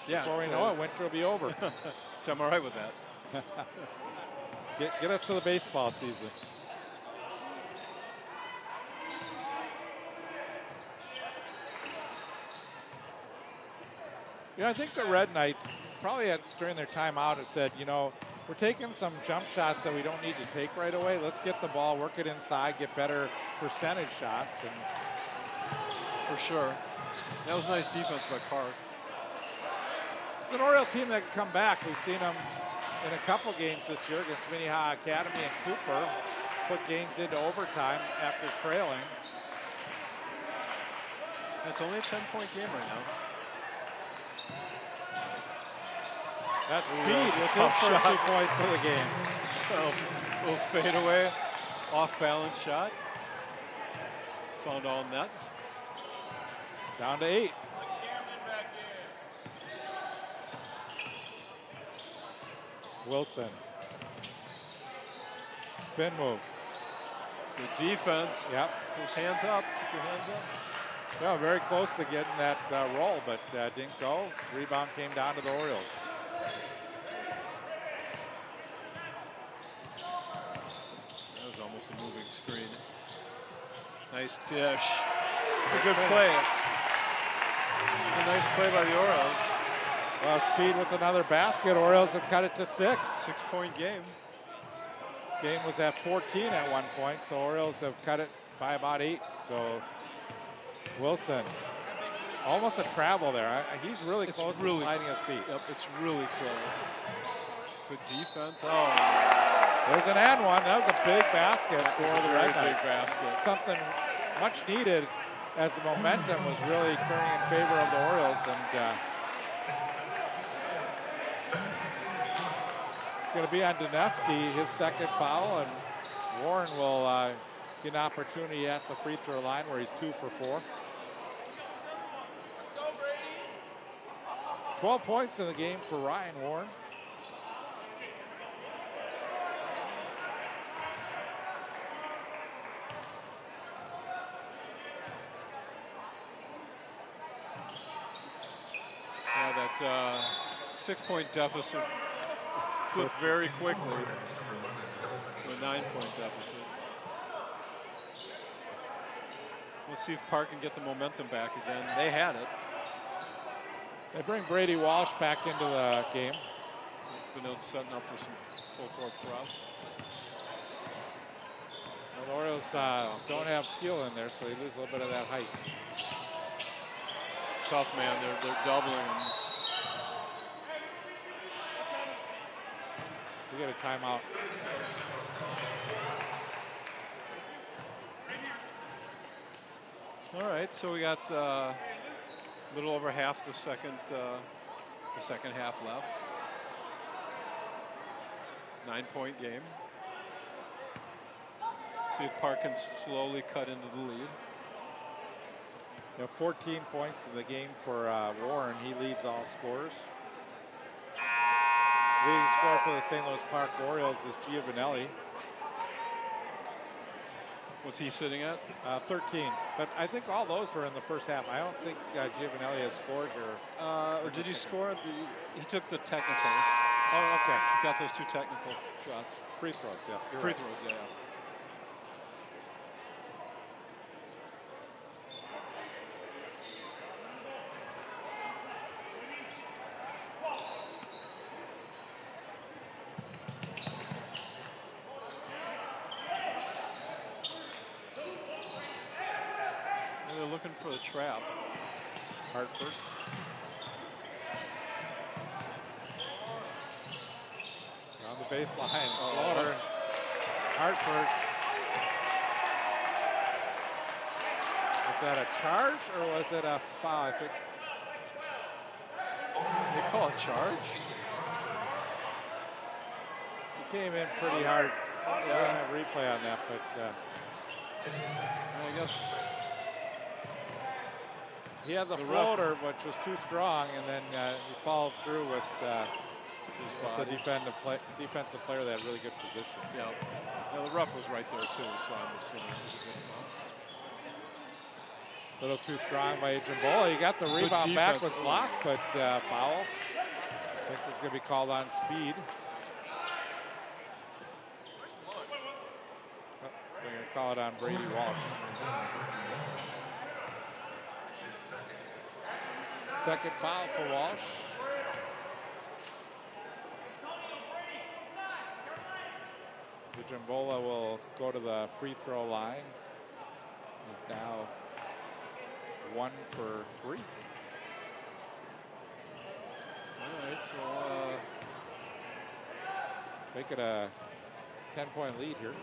yeah, before we know it, winter will be over. So I'm all right with that. Get us to the baseball season. You know, I think the Red Knights probably during their timeout had said, you know, we're taking some jump shots that we don't need to take right away. Let's get the ball, work it inside, get better percentage shots. And for sure. That was nice defense by Park. It's an Oriole team that can come back. We've seen them in a couple games this year against Minnehaha Academy and Cooper, put games into overtime after trailing. It's only a 10-point game right now. That speed was his first 2 points of the game. A little fadeaway, off-balance shot. Found all net. Down to 8. Wilson. Spin move. Good defense. Yep. His hands up. Keep your hands up. Well, very close to getting that roll, but didn't go. Rebound came down to the Orioles. That was almost a moving screen. Nice dish. It's a good play. It's a nice play by the Orioles. Well, speed with another basket. Orioles have cut it to 6. 6-point game. Game was at 14 at one point, so Orioles have cut it by about 8. So Wilson, almost a travel there. He's really close to sliding his feet. Yep, it's really close. Good defense. Oh, there's an and one. That was a big basket for the Red Knights. Big basket. Something much needed as the momentum was really turning in favor of the Orioles. And it's going to be on Dineski, his second foul, and Warren will get an opportunity at the free throw line where he's 2 for 4. 12 points in the game for Ryan Warren. Yeah, that 6-point deficit flipped very quickly to a 9-point deficit. Let's see if Park can get the momentum back again. They had it. They bring Brady Walsh back into the game. Benilde's setting up for some full court press. Well, the Orioles don't have Peel in there, so they lose a little bit of that height. Tough, man. They're doubling him. We get a timeout. All right, so we got a little over half the second half left. 9-point game. See if Park can slowly cut into the lead. You know, 14 points in the game for Warren. He leads all scorers. Leading scorer for the St. Louis Park Orioles is Giovanelli. What's he sitting at? 13. But I think all those were in the first half. I don't think Giovanelli has scored here. Or did he score? He took the technicals. Oh, okay. He got those 2 technical shots. Free throws, yeah. Free throws, yeah. for the trap. Hartford. On the baseline, floater. Hartford. Was that a charge or was it a foul? I think They call it charge. he came in pretty hard. We're gonna have replay on that, but I guess he had the ref- floater, which was too strong, and then he followed through with the defensive player that had really good position. Yeah, the ref was right there too, so I'm assuming it was a good foul. A little too strong by Jimbola. He got the rebound back with block, but foul. I think it's going to be called on speed. They're going to call it on Brady Walsh. Second foul for Walsh. Jimbola will go to the free throw line. He's now 1 for 3. All right, so make it a 10-point lead here.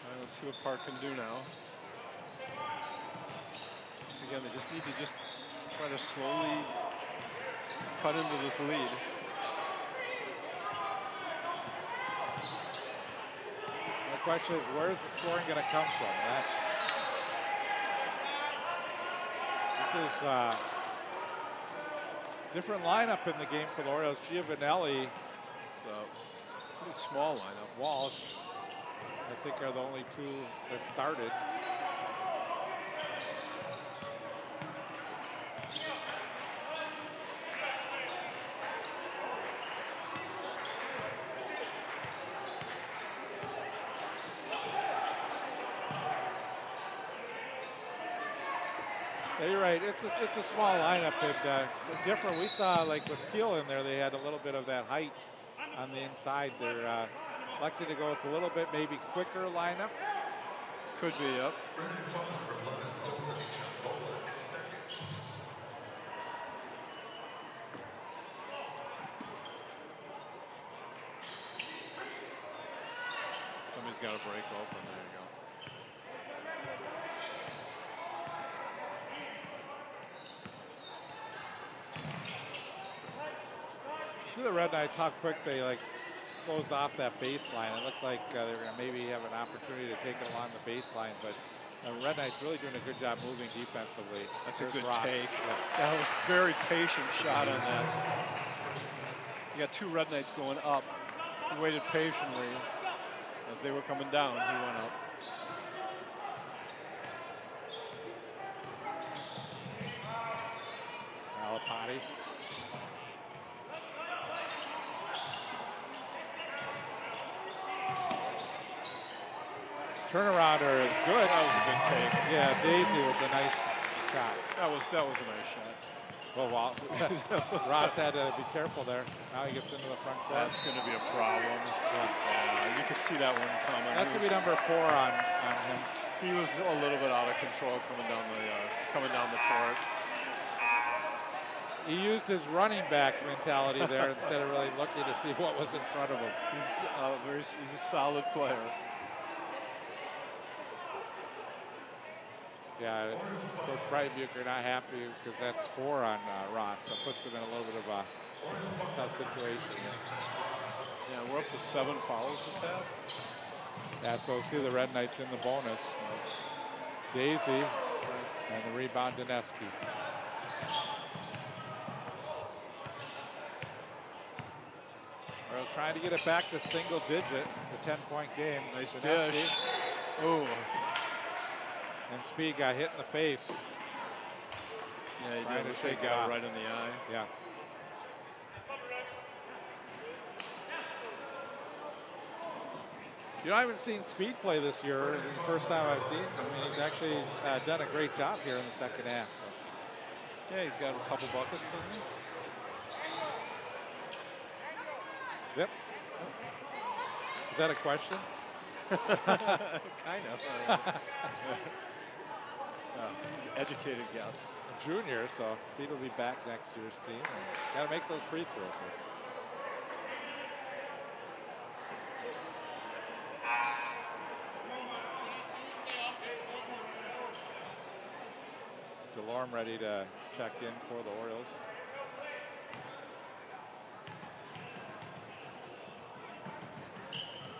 all right, let's see what Park can do now. Once again, they just need to try to slowly cut into this lead. The question is, where's the scoring going to come from? This is different lineup in the game for the Orioles. Giovanelli, It's a pretty small lineup. Walsh, I think are the only two that started. Yeah, you're right. It's a small lineup, and different. We saw like with Peel in there, they had a little bit of that height on the inside. They're elected to go with a little bit maybe quicker lineup. Could be, yep. Somebody's got to break open. There you go. See the Red Knights, how quick they like closed off that baseline. It looked like they were going to maybe have an opportunity to take it along the baseline, but the Red Knights really doing a good job moving defensively. That's There's a good Ross. take. Yeah. That was a very patient shot on that. You got two Red Knights going up. He waited patiently. As they were coming down, he went up. Alapati. Turnarounder is good. That was a good take. Yeah, Daisy with a nice shot. That was a nice shot. Well, Ross had to be careful there. Now he gets into the front court. That's going to be a problem. You could see that one coming. That's going to be number 4 on him. He was a little bit out of control coming down the court. He used his running back mentality there instead of really looking to see what was in front of him. He's a solid player. Yeah, Coach Breitenbucher not happy because that's 4 on Ross. So puts him in a little bit of a tough situation. Yeah, we're up to 7 fouls this half. Yeah, so see the Red Knights in the bonus. Daisy and the rebound Dineski. We're trying to get it back to single digit. It's a 10-point game. Nice Dineski. dish. Oh. And Speed got hit in the face. Yeah, he Trying did. to He shake it got off. right in the eye. Yeah. You know, I haven't seen Speed play this year. This is the first time I've seen him. I mean, he's actually done a great job here in the second half. So. Yeah, he's got a couple buckets, doesn't he? Yep. Is that a question? Kind of. Educated guess. Junior, so Speed will be back next year's team. Got to make those free throws. DeLorme ready to check in for the Orioles.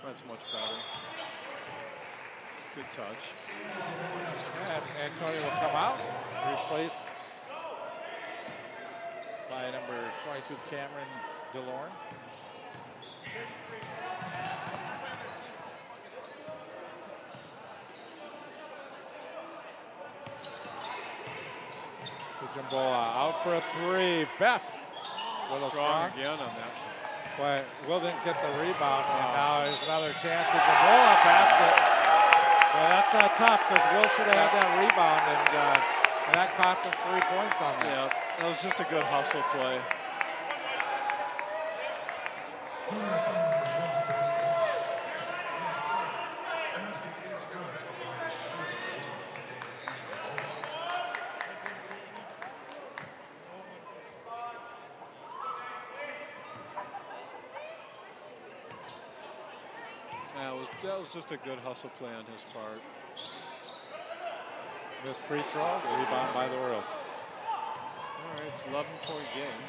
That's much better. Good touch. And Antonio will come out, replaced by number 22, Cameron DeLorme. Jimbola out for a three. Best with a Strong again on that. But Will didn't get the rebound, and now there's another chance for Jimbola basket. Well, that's tough because Will should have had that rebound, and that cost him 3 points on that. Yeah, that was just a good hustle play. That was just a good hustle play on his part. This free throw, rebound by the Orioles. All right, it's 11-point game.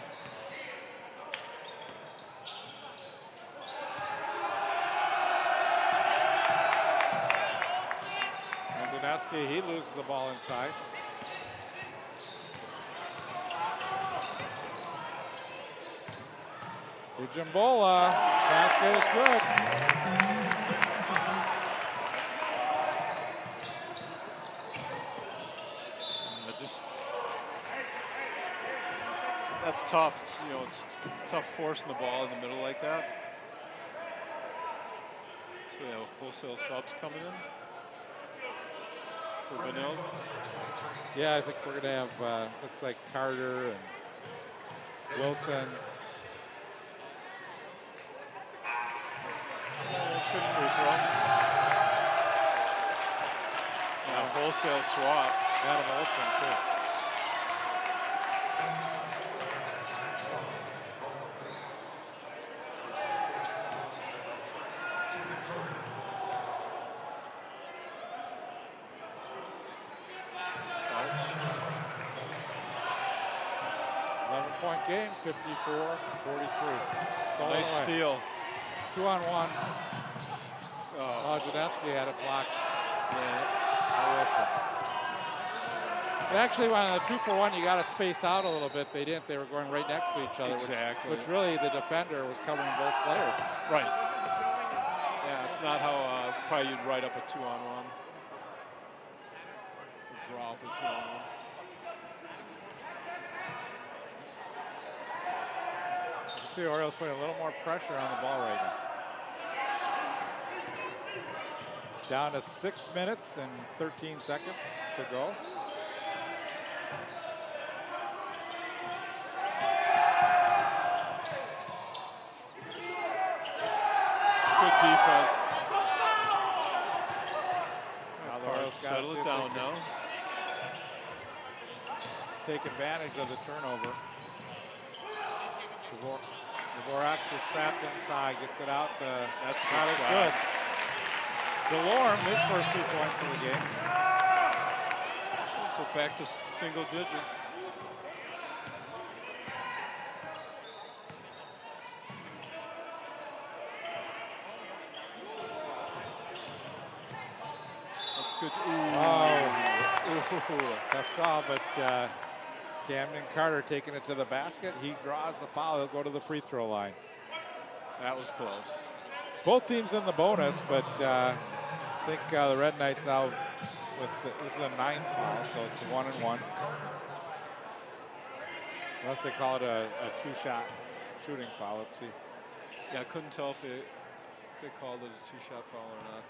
And Doneski, he loses the ball inside. Jimbola, basket is good. That's tough. You know, it's tough forcing the ball in the middle like that. So we have wholesale subs coming in for Benilde. Yeah, I think we're going to have, looks like Carter and Wilson. Shouldn't free throw. Now wholesale swap. Adam Olsen, too. Point game, 54-43. Nice steal. 2-on-1. Janeski had it blocked. But actually, on a 2-for-1, you got to space out a little bit. They didn't. They were going right next to each other. Exactly. Which really the defender was covering both players. Right. Yeah, it's not how probably you'd write up a 2-on-1. Draw up a 2-on-1. See the Orioles putting a little more pressure on the ball right now. Down to 6 minutes and 13 seconds to go. Good defense. Now the Orioles settle it down now. Take advantage of the turnover. Dvorak is trapped inside, gets it out. That's not as good. DeLorme, his first 2 points of the game. So back to single digit. That's good. Tough call, but Camden Carter taking it to the basket. He draws the foul. He'll go to the free throw line. That was close. Both teams in the bonus, but I think the Red Knights now with this is the 9th foul, so it's 1-1. Unless they call it a 2-shot shooting foul. Let's see. Yeah, I couldn't tell if they called it a 2-shot foul or not.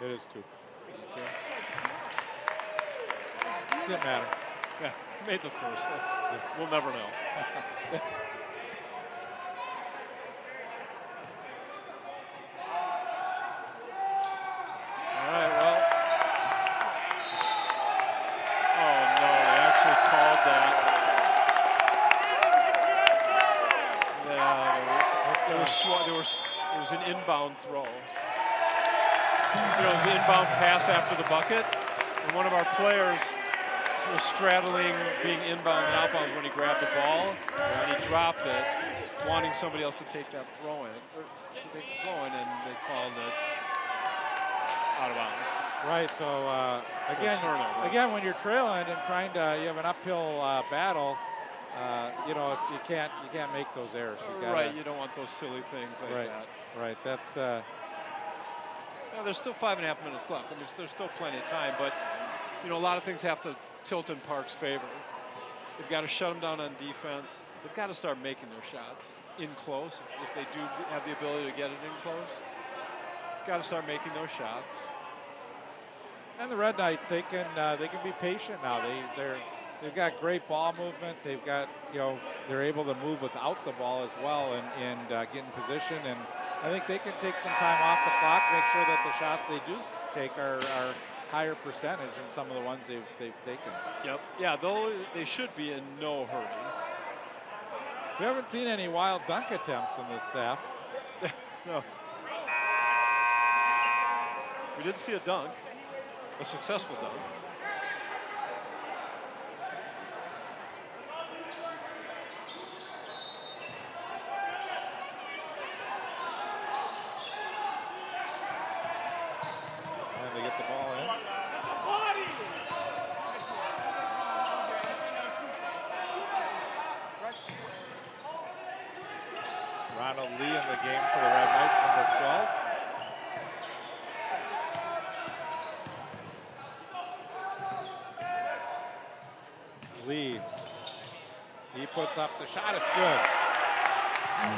It is 2. Is it 2? Didn't matter. Yeah, made the first. We'll never know. that. Yeah, it was an inbound throw. You know, it was an inbound pass after the bucket, and one of our players was straddling being inbound and outbound when he grabbed the ball, and he dropped it, wanting somebody else to take that throw in, and they called it out of bounds. Right. So again, when you're trailing and you have an uphill battle, you know, you can't make those errors. Right. You don't want those silly things like that. Right. That's. Yeah, there's still 5.5 minutes left. I mean, there's still plenty of time, but you know, a lot of things have to tilt in Park's favor. They've got to shut them down on defense. They've got to start making their shots in close. If they do have the ability to get it in close, got to start making those shots. And the Red Knights, they can be patient now. They've got great ball movement. They've got, you know, they're able to move without the ball as well and get in position. And I think they can take some time off the clock, make sure that the shots they do take are higher percentage than some of the ones they've taken. Yep. Yeah, though they should be in no hurry. We haven't seen any wild dunk attempts in this half. No. We did see a dunk, a successful dunk. And they get the ball in. Ronald Lee in the game for the Red Knights, number 12. Lee, he puts up the shot, it's good.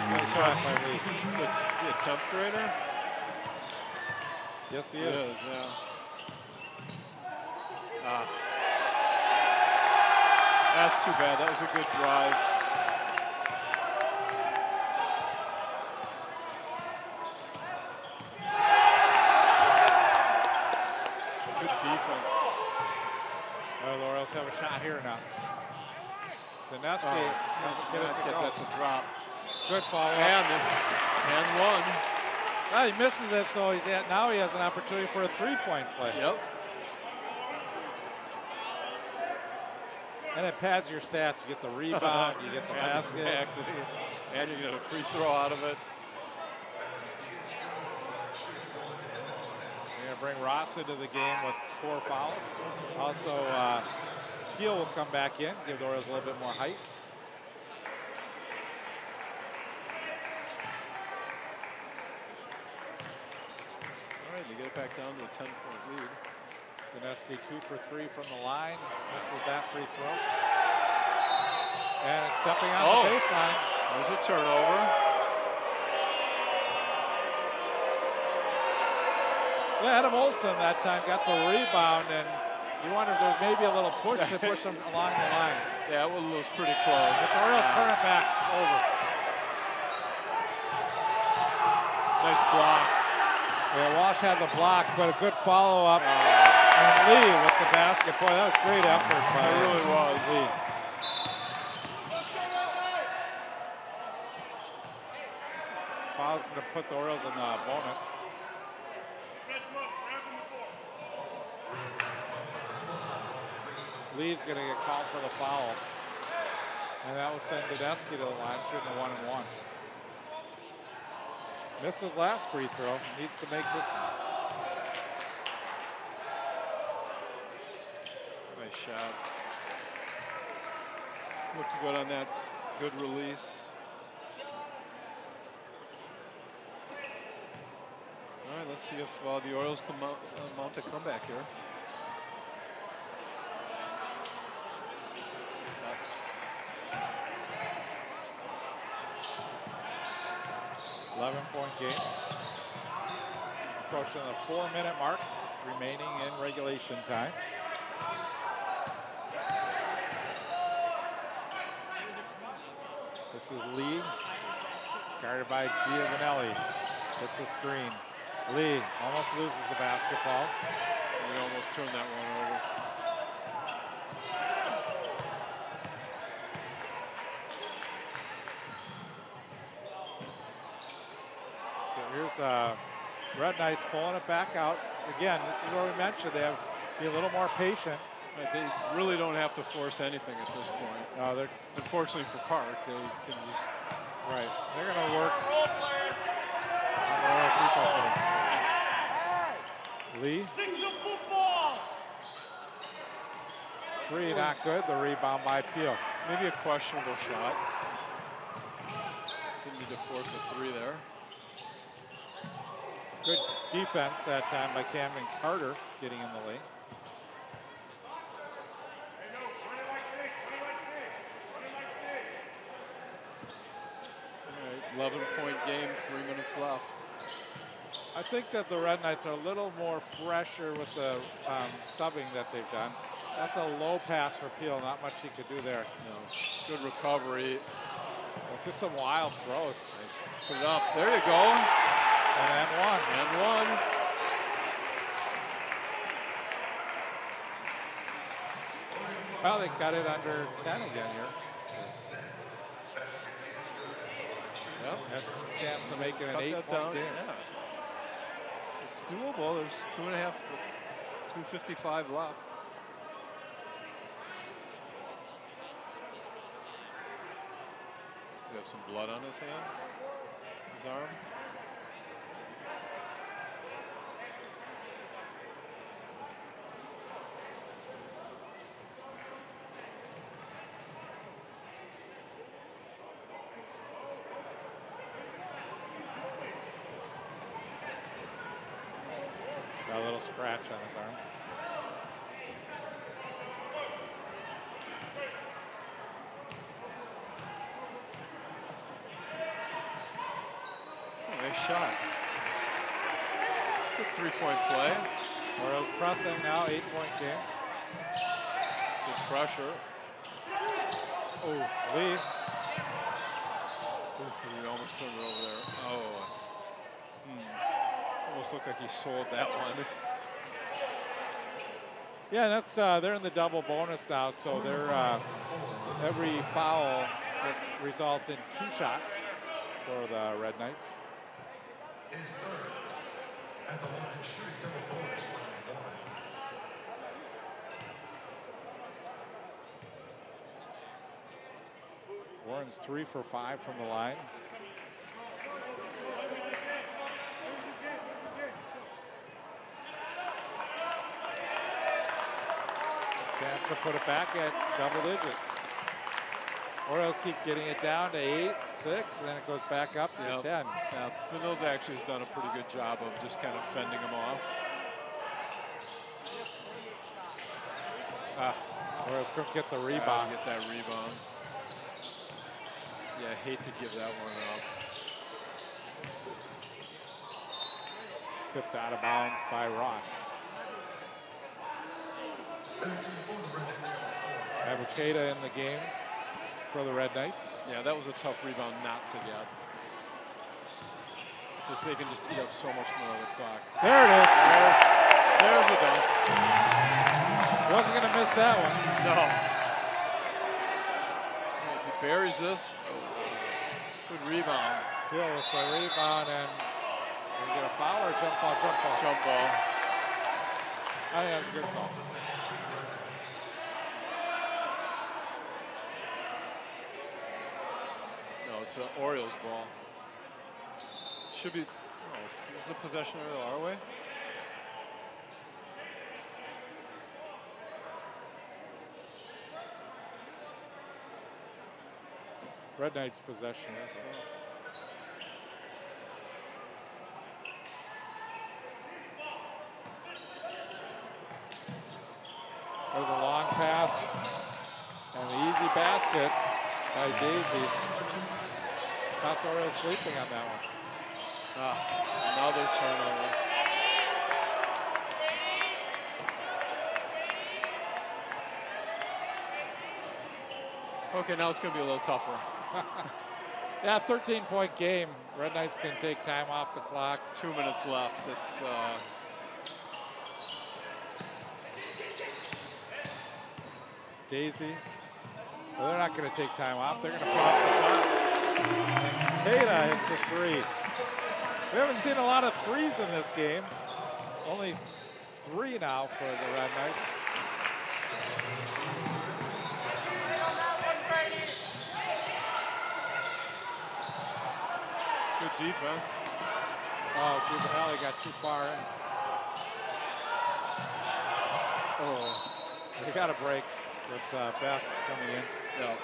Nice shot by Lee. Is he a 10th grader? Yes, he He is. is, yeah. Ah. That's too bad. That was a good drive. Good defense. All right, Laurels have a shot here now. Dineski doesn't get it to go. That's a drop. Good follow up. And one. Well, he misses it, so now he has an opportunity for a three-point play. Yep. And it pads your stats. You get the rebound, you get the basket. Exactly. And you get a free throw out of it. They're going to bring Ross into the game with 4 fouls. Also, Steele will come back in, give the Orioles a little bit more height. All right, they get it back down to a 10-point lead. Dineski 2 for 3 from the line. Misses that free throw. And it's stepping on the baseline. There's a turnover. Yeah, Adam Olsen that time got the rebound, and you wonder if there's maybe a little push to push him along the line. Yeah, it was pretty close. But the Orioles turn it back over. Nice block. Yeah, Walsh had the block, but a good follow-up. And Lee with the basket. Boy, that was great effort by It really was. Lee. Foul's going to put the Orioles in the bonus. Lee's going to get called for the foul. And that will send Dineski to the line, shooting a 1-and-1. Missed his last free throw. Needs to make this one. Nice shot. Looked good on that. Good release. All right, let's see if the Orioles can mount a comeback here. 11-point game. Approaching the 4-minute mark remaining in regulation time. This is Lee, guarded by Giovanelli. Gets a screen. Lee almost loses the basketball. We almost turned that one over. Red Knights pulling it back out. Again, this is where we mentioned they have to be a little more patient. Right, they really don't have to force anything at this point. No, they're Unfortunately for Park, they can just. right. They're going to work on the Royals defense. Lee. Three, not good. The rebound by Peel. Maybe a questionable shot. Didn't need to force a three there. Good defense that time by Camden Carter getting in the lane. All right, 11-point game, 3 minutes left. I think that the Red Knights are a little more fresher with the subbing that they've done. That's a low pass for Peel. Not much he could do there. No. Good recovery. Well, just some wild throws. Nice. Put it up. There you go. And one. And one. Well, they cut it under 10 again here. Yep. Has a chance of making an 8-point game. Yeah. It's doable. There's 2:55 left. You have some blood on his hand, his arm. Got a little scratch on his arm. Nice shot. Good 3-point play. Orioles pressing now, 8-point game. Good pressure. Oh, Lee. He almost turned it over there. Oh. Almost looked like he sold that one. Yeah, that's they're in the double bonus now, so they're every foul will result in 2 shots for the Red Knights. His third. At the line, shooting double bonus round 1. Warren's 3 for 5 from the line. Chance to put it back at double digits. Orioles keep getting it down to 8, 6, and then it goes back up to 10. Yeah, Benilde actually has done a pretty good job of just kind of fending them off. Orioles couldn't get the rebound. Get that rebound. Yeah, I hate to give that one up. Tipped out of bounds by Ross. Abukeda in the game for the Red Knights. Yeah, that was a tough rebound not to get. Just they can just eat up so much more of the clock. There it is. There's a dunk. Wasn't going to miss that one. No. If he buries this, good rebound. Hill with the rebound, and we get a foul or jump ball, jump ball. Jump ball. I think that's a good call. No, it's the Orioles ball. Should be, oh, is the possession area our way? Red Knights possession. There's a long pass and the easy basket by Daisy. Thought the Orioles sleeping on that one. Another turnover. Okay, now it's going to be a little tougher. Yeah, 13-point game. Red Knights can take time off the clock. 2 minutes left. It's Daisy. Well, they're not going to take time off. They're going to put up the shot. And Tata hits a 3. We haven't seen a lot of threes in this game. Only 3 now for the Red Knights. Good defense. Oh, Giovanelli got too far in. Oh, they got a break with Best coming in. Yeah.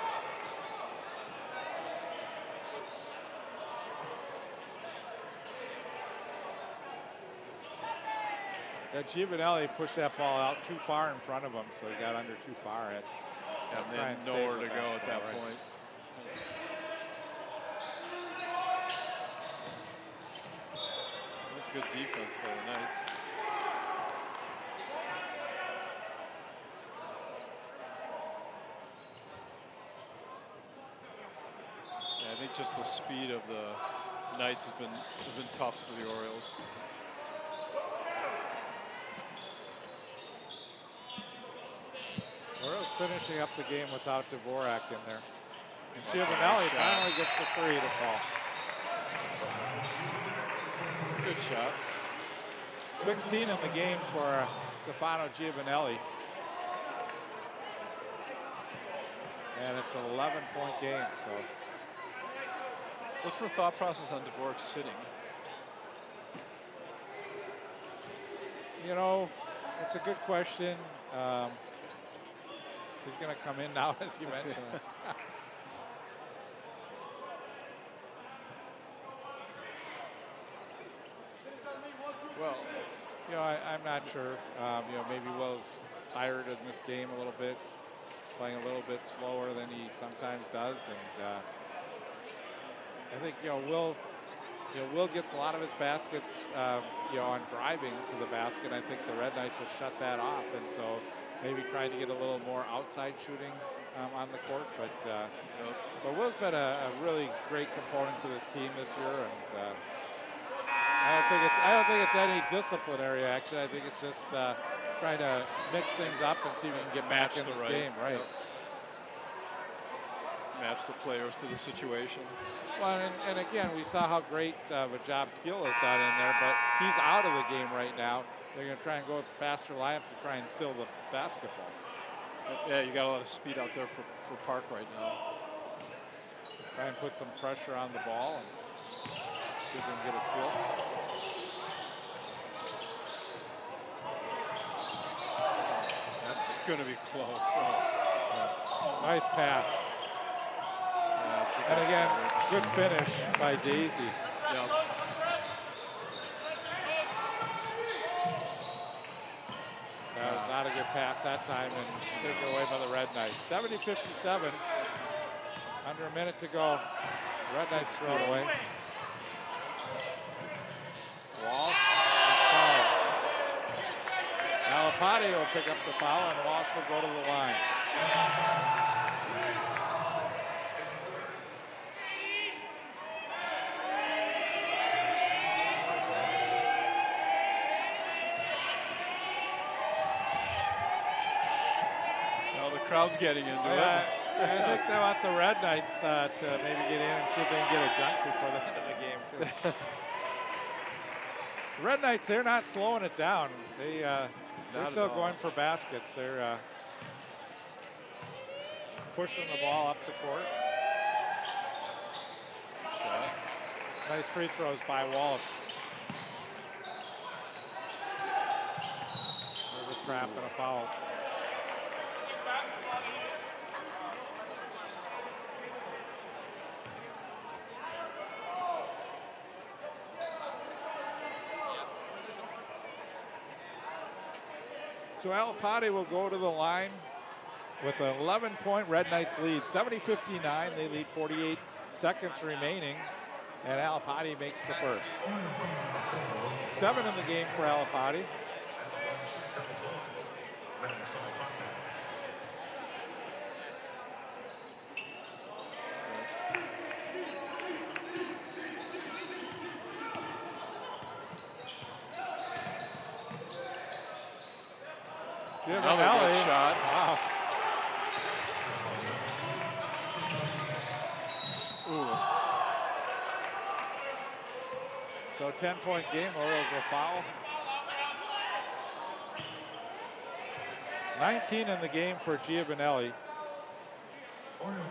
Yeah, Giovanelli pushed that ball out too far in front of him, so he got under too far. And try then and nowhere save to the go at that basketball, right. point. That's good defense by the Knights. Yeah, I think just the speed of the Knights has been tough for the Orioles. We're finishing up the game without Dvorak in there. And Giovanelli finally gets the 3 to fall. Good shot. 16 in the game for Stefano Giovanelli. And it's an 11-point game, so. What's the thought process on Dvorak sitting? You know, it's a good question. He's going to come in now, as you mentioned. Well, You know, I'm not sure. You know, maybe Will's tired in this game a little bit, playing a little bit slower than he sometimes does, and I think Will gets a lot of his baskets, on driving to the basket. I think the Red Knights have shut that off, and so maybe trying to get a little more outside shooting on the court. But Will's been a really great component to this team this year, and I don't think it's any disciplinary action. I think it's just trying to mix things up and see if we can get back in this game. Right. Yep. Match the players to the situation. Well, and again, we saw how great of a job Keel has done in there, but he's out of the game right now. They're going to try and go with a faster lineup to try and steal the basketball. Yeah, you got a lot of speed out there for Park right now. Try and put some pressure on the ball and see if we can get a steal. That's going to be close. Oh. Nice pass. And again, good finish by Daisy. Yep. That was not a good pass that time, and taken away by the Red Knights. 70-57. Under a minute to go. The Red Knights throw it away. Walsh is fouled. Alapati will pick up the foul, and Walsh will go to the line. Crowd's getting into it. I think they want the Red Knights to maybe get in and see if they can get a dunk before the end of the game, too. The Red Knights, they're not slowing it down. They're still going for baskets. They're pushing the ball up the court. Nice free throws by Walsh. There's a trap and a foul. So Alapati will go to the line with an 11-point Red Knights lead. 70-59, they lead 48 seconds remaining, and Alapati makes the first. 7 in the game for Alapati. Another good shot. Wow. So 10-point game, Orioles will foul. 19 in the game for Giovanelli.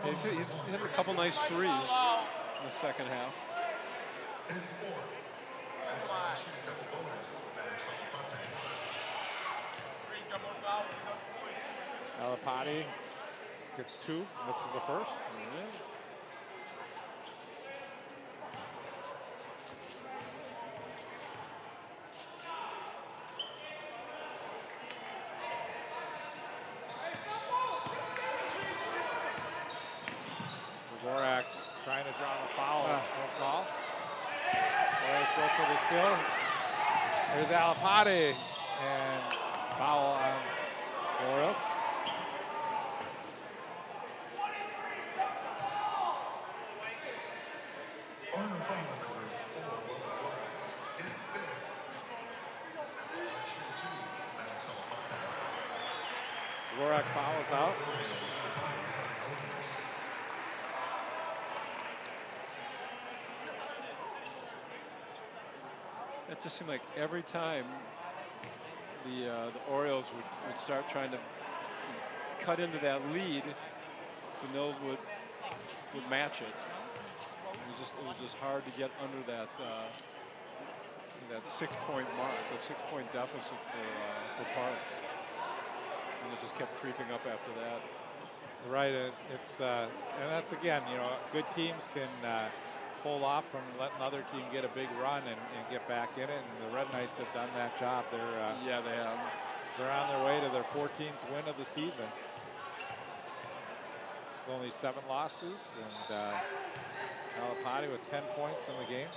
He's hit a couple nice threes in the second half. His fourth. And the line shooting double bonus. Max Alapate. Alapati gets 2, misses the first. Dvorak trying to draw the foul. No call. Orioles go for the steal. There's Alapati and foul on Orioles. Orioles foul number 4, Will Dvorak. His fifth. And the line shooting 2, Max Alapate. Dvorak fouls out. It just seemed like every time the Orioles would start trying to cut into that lead, Benilde would match it. It was just hard to get under that 6-point mark, that 6-point deficit for Park, and it just kept creeping up after that. Right, it's and that's again, you know, good teams can pull off from letting another team get a big run and get back in it. And the Red Knights have done that job. Yeah, they have. They're on their way to their 14th win of the season. Only 7 losses, and Alapati with 10 points in the game.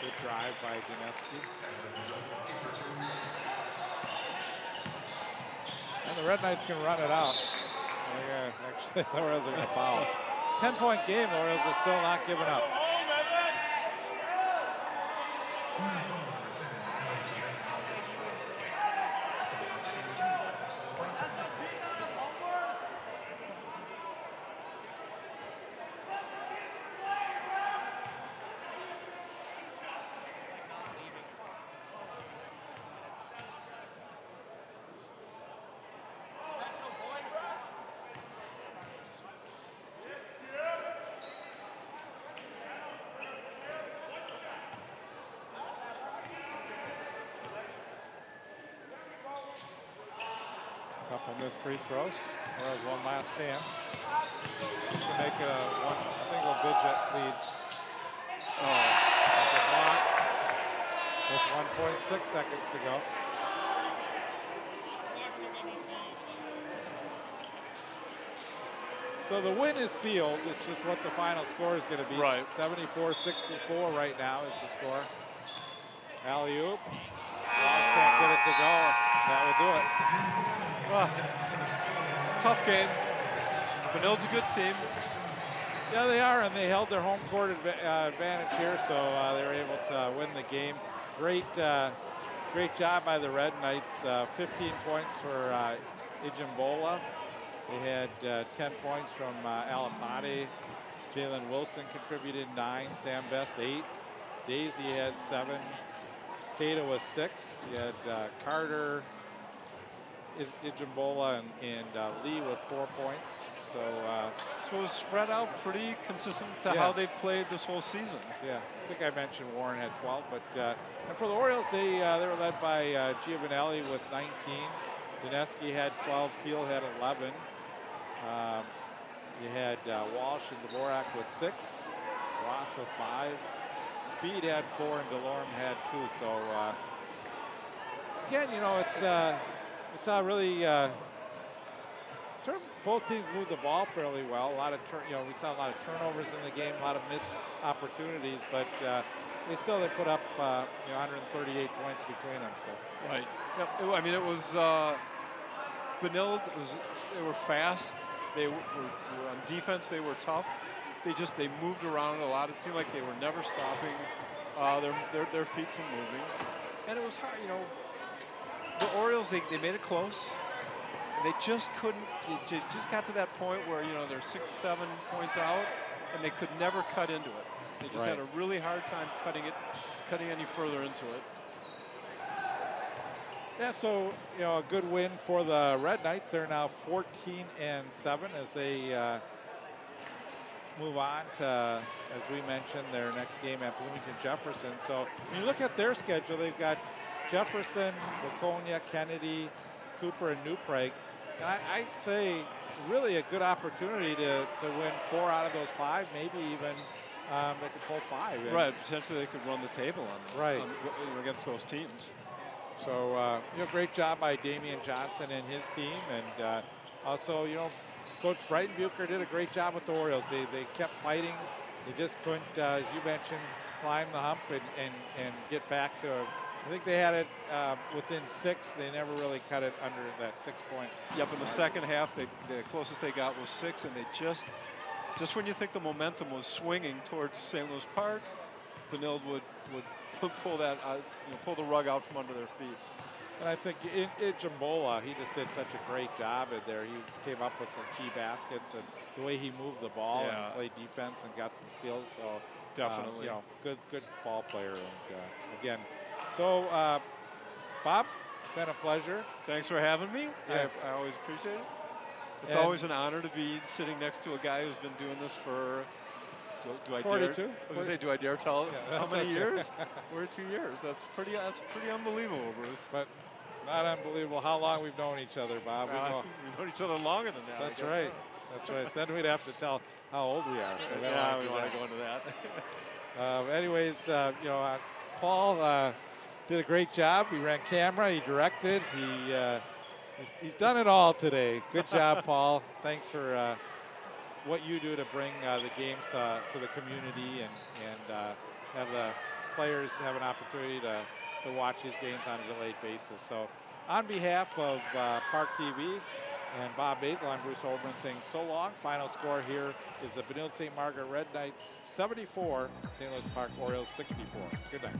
Good drive by Dineski. And the Red Knights can run it out. Actually, the Orioles are going to foul. 10-point game, the Orioles are still not giving up. Couple missed free throws. Orioles one last chance to make it a single-digit lead. The block with 1.6 seconds to go. So the win is sealed. It's just what the final score is going to be. Right. 74-64 right now is the score. Alley-oop. Walsh can't get it to go. That will do it. Well, tough game. Benilde's a good team. Yeah, they are, and they held their home court advantage here, so they were able to win the game. Great job by the Red Knights. 15 points for Ijambola. They had 10 points from Alapati. Jalen Wilson contributed 9. Sam Best 8. Daisy had 7. Tata was 6. You had Carter, Ijambola, and Lee with 4 points. So it was spread out pretty consistent to how they've played this whole season. Yeah, I think I mentioned Warren had 12, but and for the Orioles, they were led by Giovanelli with 19. Dineski had 12. Peel had 11. You had Walsh and Dvorak with 6. Ross with 5. Speed had 4, and DeLorme had 2. So again, you know, it's we saw really sort of both teams moved the ball fairly well. A lot of we saw a lot of turnovers in the game, a lot of missed opportunities, but they put up 138 points between them. So right. Yep. I mean, it was Benilde. They were fast. They were on defense. They were tough. They moved around a lot. It seemed like they were never stopping their feet from moving, and it was hard. You know, the Orioles they made it close. they just couldn't. It just got to that point where they're 6, 7 points out, and they could never cut into it. They just had a really hard time cutting any further into it. Yeah, so a good win for the Red Knights. They're now 14-7 as they move on to, as we mentioned, their next game at Bloomington Jefferson. So when you look at their schedule, they've got Jefferson, Laconia, Kennedy, Cooper, and New Prague. And I'd say really a good opportunity to win 4 out of those 5, maybe even they could pull 5. Right, potentially they could run the table against those teams. So, great job by Damian Johnson and his team. And also, Coach Brighton Bucher did a great job with the Orioles. They kept fighting. They just couldn't, as you mentioned, climb the hump and get back to, I think they had it within 6. They never really cut it under that 6-point. Yep, in the second half, the closest they got was 6, and they just when you think the momentum was swinging towards St. Louis Park, Benilde would pull that, pull the rug out from under their feet. And I think Jambola, he just did such a great job in there. He came up with some key baskets, and the way he moved the ball and played defense and got some steals. So definitely, good ball player. And again, so Bob, it's been a pleasure. Thanks for having me. Yeah. I always appreciate it. It's always an honor to be sitting next to a guy who's been doing this for. Do I 42? dare? I was gonna say, do I dare tell how many okay. years? 42 years. That's pretty unbelievable, Bruce. But not unbelievable how long we've known each other, Bob. We've known each other longer than that. That's right. So. That's right. Then we'd have to tell how old we are. So we want to go into that. Anyways, Paul did a great job. He ran camera. He directed. He's done it all today. Good job, Paul. Thanks for what you do to bring the games to the community and have the players have an opportunity to watch these games on a delayed basis. So on behalf of Park TV and Bob Basil, I'm Bruce Holman saying so long. Final score here is the Benilde-St. Margaret Red Knights 74, St. Louis Park Orioles 64. Good night.